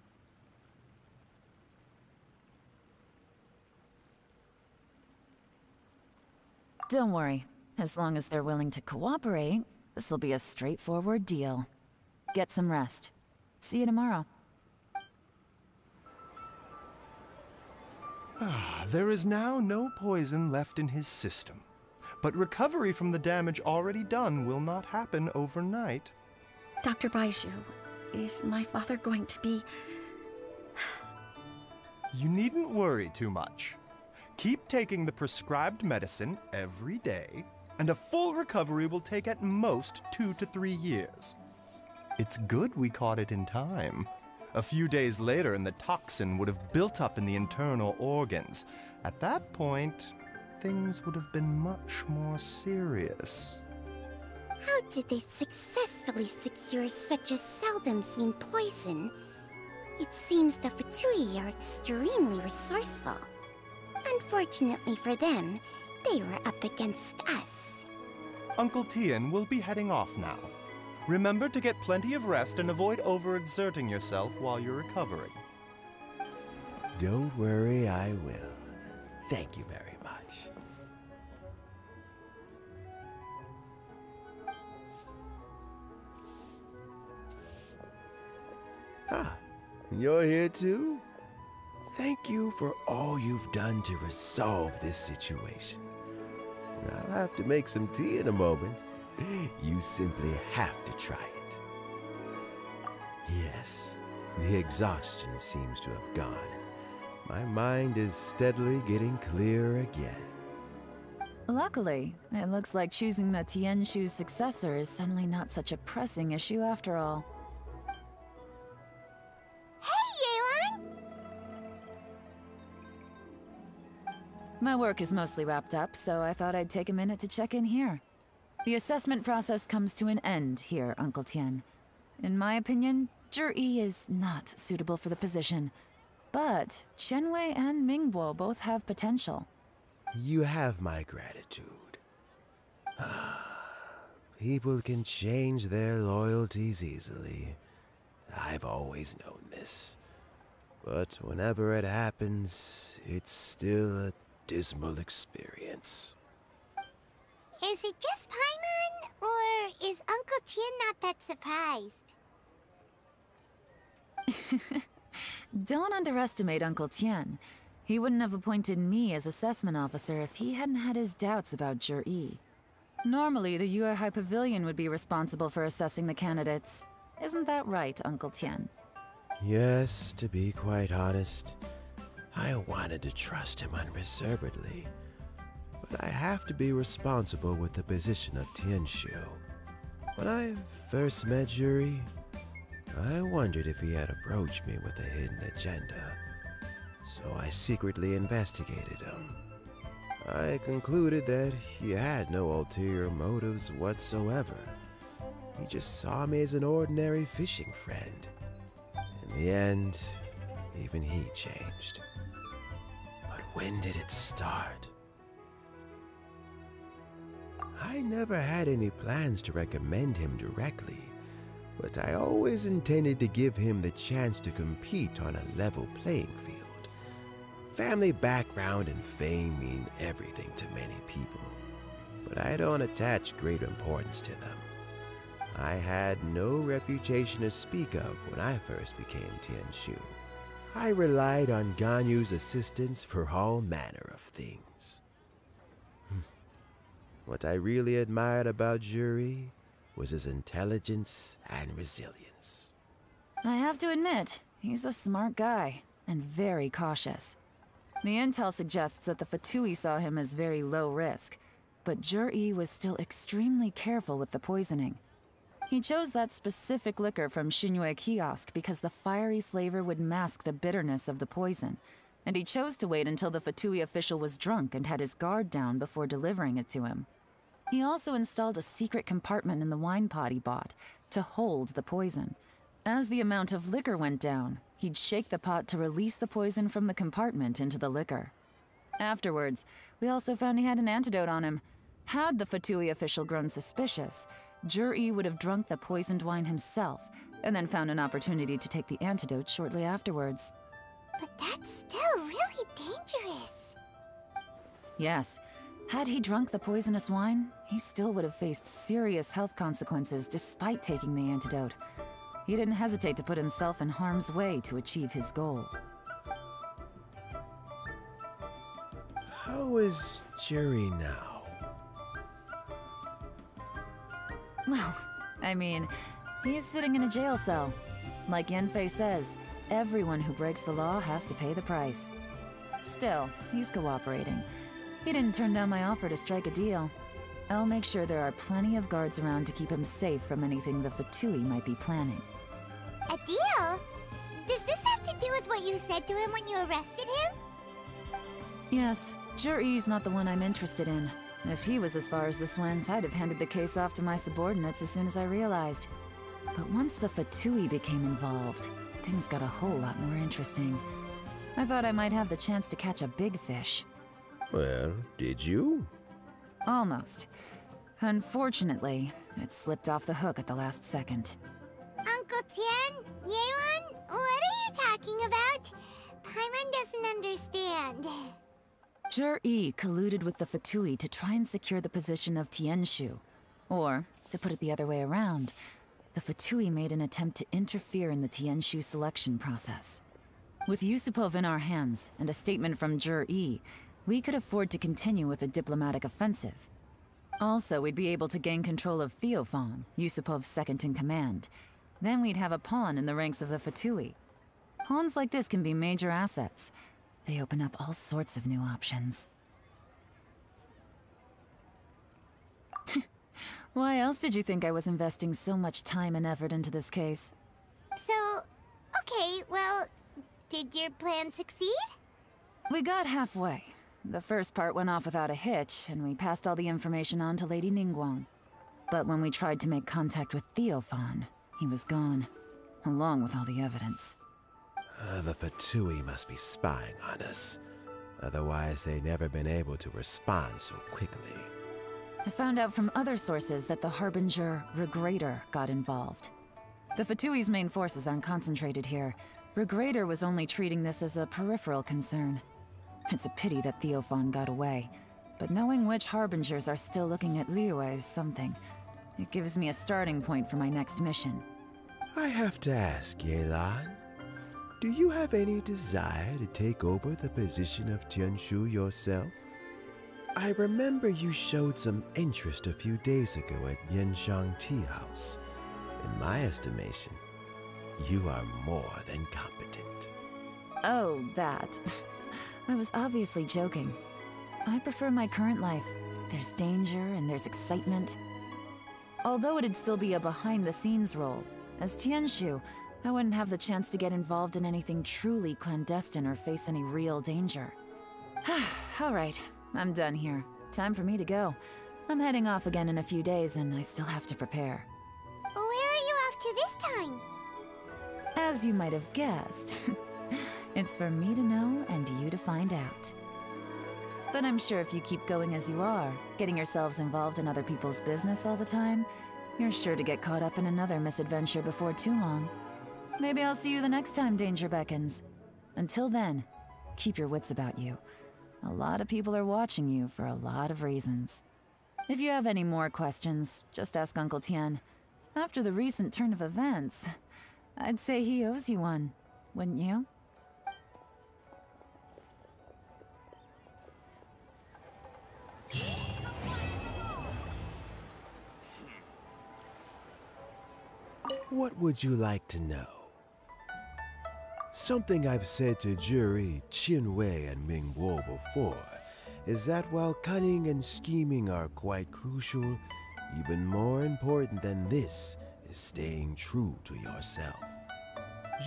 Don't worry. As long as they're willing to cooperate, this'll be a straightforward deal. Get some rest. See you tomorrow. There is now no poison left in his system. But recovery from the damage already done will not happen overnight. Dr. Baizhu, is my father going to be... You needn't worry too much. Keep taking the prescribed medicine every day, and a full recovery will take at most 2 to 3 years. It's good we caught it in time. A few days later, and the toxin would have built up in the internal organs. At that point, things would have been much more serious. How did they successfully secure such a seldom-seen poison? It seems the Fatui are extremely resourceful. Unfortunately for them, they were up against us. Uncle Tien will be heading off now. Remember to get plenty of rest and avoid overexerting yourself while you're recovering. Don't worry, I will. Thank you very much. Ah, you're here too? Thank you for all you've done to resolve this situation. I'll have to make some tea in a moment. You simply have to try it. Yes, the exhaustion seems to have gone. My mind is steadily getting clearer again. Luckily, it looks like choosing the Tianshu's successor is suddenly not such a pressing issue after all. Hey, Yelan! My work is mostly wrapped up, so I thought I'd take a minute to check in here. The assessment process comes to an end here, Uncle Tien. In my opinion, Zhi is not suitable for the position. But Qianwei and Mingbo both have potential. You have my gratitude. People can change their loyalties easily. I've always known this. But whenever it happens, it's still a dismal experience. Is it just Paimon, or is Uncle Tien not that surprised? Don't underestimate Uncle Tien. He wouldn't have appointed me as assessment officer if he hadn't had his doubts about Zhi. Normally, the Yuehai Pavilion would be responsible for assessing the candidates. Isn't that right, Uncle Tien? Yes, to be quite honest, I wanted to trust him unreservedly. But I have to be responsible with the position of Tianshu. When I first met Zhi, I wondered if he had approached me with a hidden agenda. So I secretly investigated him. I concluded that he had no ulterior motives whatsoever. He just saw me as an ordinary fishing friend. In the end, even he changed. But when did it start? I never had any plans to recommend him directly, but I always intended to give him the chance to compete on a level playing field. Family background and fame mean everything to many people, but I don't attach great importance to them. I had no reputation to speak of when I first became Tianshu. I relied on Ganyu's assistance for all manner of things. What I really admired about Zhi was his intelligence and resilience. I have to admit, he's a smart guy, and very cautious. The intel suggests that the Fatui saw him as very low risk, but Zhi was still extremely careful with the poisoning. He chose that specific liquor from Xinyue Kiosk because the fiery flavor would mask the bitterness of the poison, and he chose to wait until the Fatui official was drunk and had his guard down before delivering it to him. He also installed a secret compartment in the wine pot he bought to hold the poison. As the amount of liquor went down, he'd shake the pot to release the poison from the compartment into the liquor. Afterwards, we also found he had an antidote on him. Had the Fatui official grown suspicious, Zhi would have drunk the poisoned wine himself, and then found an opportunity to take the antidote shortly afterwards. But that's still really dangerous. Yes. Had he drunk the poisonous wine, he still would have faced serious health consequences despite taking the antidote. He didn't hesitate to put himself in harm's way to achieve his goal. How is Zhi now? Well, I mean, he's sitting in a jail cell. Like Yanfei says, everyone who breaks the law has to pay the price. Still, he's cooperating. He didn't turn down my offer to strike a deal. I'll make sure there are plenty of guards around to keep him safe from anything the Fatui might be planning. A deal? Does this have to do with what you said to him when you arrested him? Yes, Juri's not the one I'm interested in. If he was as far as this went, I'd have handed the case off to my subordinates as soon as I realized. But once the Fatui became involved, things got a whole lot more interesting. I thought I might have the chance to catch a big fish. Well, did you? Almost. Unfortunately, it slipped off the hook at the last second. Uncle Tien? Yelan? What are you talking about? Paimon doesn't understand. Jur-E colluded with the Fatui to try and secure the position of Tianshu. Or, to put it the other way around, the Fatui made an attempt to interfere in the Tianshu selection process. With Yusupov in our hands, and a statement from Jur-E, we could afford to continue with a diplomatic offensive. Also, we'd be able to gain control of Theophan, Yusupov's second-in-command. Then we'd have a pawn in the ranks of the Fatui. Pawns like this can be major assets. They open up all sorts of new options. Why else did you think I was investing so much time and effort into this case? So, okay, well, did your plan succeed? We got halfway. The first part went off without a hitch, and we passed all the information on to Lady Ningguang. But when we tried to make contact with Theophan, he was gone, along with all the evidence. The Fatui must be spying on us. Otherwise, they'd never been able to respond so quickly. I found out from other sources that the Harbinger, Regrator, got involved. The Fatui's main forces aren't concentrated here. Regrator was only treating this as a peripheral concern. It's a pity that Theophan got away, but knowing which Harbingers are still looking at Liyue is something. It gives me a starting point for my next mission. I have to ask, Yelan, do you have any desire to take over the position of Tianshu yourself? I remember you showed some interest a few days ago at Yenshang Tea House. In my estimation, you are more than competent. Oh, that. I was obviously joking. I prefer my current life. There's danger and there's excitement. Although it'd still be a behind-the-scenes role, as Tianshu, I wouldn't have the chance to get involved in anything truly clandestine or face any real danger. All right, I'm done here. Time for me to go. I'm heading off again in a few days and I still have to prepare. Where are you off to this time? As you might have guessed, it's for me to know and you to find out. But I'm sure if you keep going as you are, getting yourselves involved in other people's business all the time, you're sure to get caught up in another misadventure before too long. Maybe I'll see you the next time danger beckons. Until then, keep your wits about you. A lot of people are watching you for a lot of reasons. If you have any more questions, just ask Uncle Tien. After the recent turn of events, I'd say he owes you one, wouldn't you? What would you like to know? Something I've said to Juri, Qinwei, and Mingguo before is that while cunning and scheming are quite crucial, even more important than this is staying true to yourself.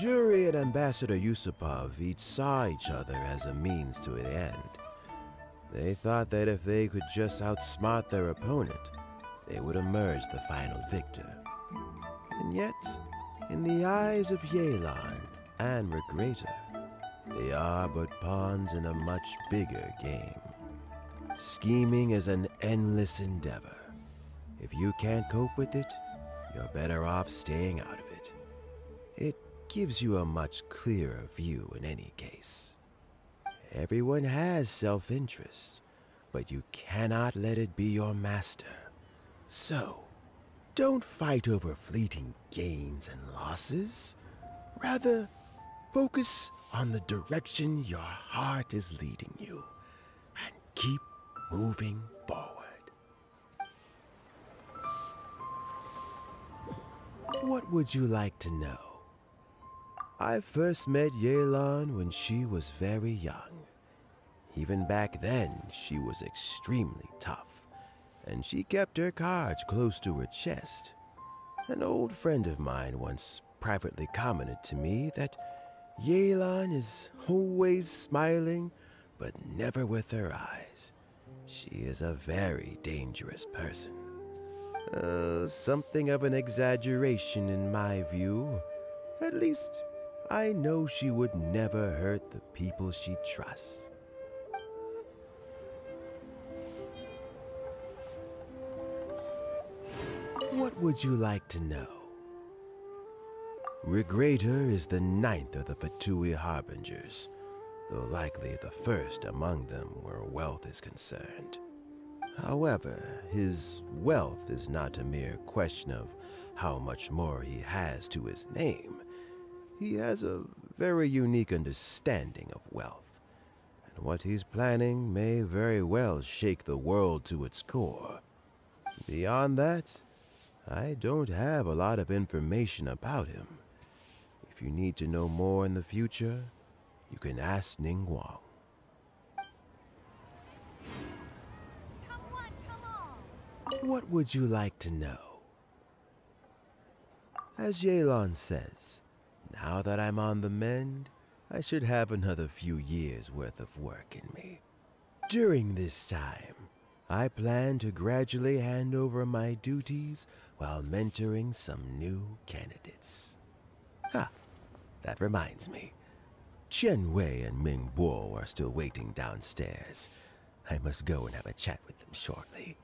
Juri and Ambassador Yusupov each saw each other as a means to an end. They thought that if they could just outsmart their opponent, they would emerge the final victor. And yet, in the eyes of Yelan and Regrator, they are but pawns in a much bigger game. Scheming is an endless endeavor. If you can't cope with it, you're better off staying out of it. It gives you a much clearer view in any case. Everyone has self-interest, but you cannot let it be your master. So, don't fight over fleeting gains and losses. Rather, focus on the direction your heart is leading you, and keep moving forward. What would you like to know? I first met Yelan when she was very young. Even back then, she was extremely tough, and she kept her cards close to her chest. An old friend of mine once privately commented to me that Yelan is always smiling, but never with her eyes. She is a very dangerous person. Something of an exaggeration in my view. At least, I know she would never hurt the people she trusts. What would you like to know? Regrator is the 9th of the Fatui Harbingers, though likely the first among them where wealth is concerned. However, his wealth is not a mere question of how much more he has to his name. He has a very unique understanding of wealth, and what he's planning may very well shake the world to its core. Beyond that, I don't have a lot of information about him. If you need to know more in the future, you can ask Ning Guang. What would you like to know? As Yelan says, now that I'm on the mend, I should have another few years' worth of work in me. During this time, I plan to gradually hand over my duties while mentoring some new candidates. That reminds me. Chen Wei and Ming Bo are still waiting downstairs. I must go and have a chat with them shortly.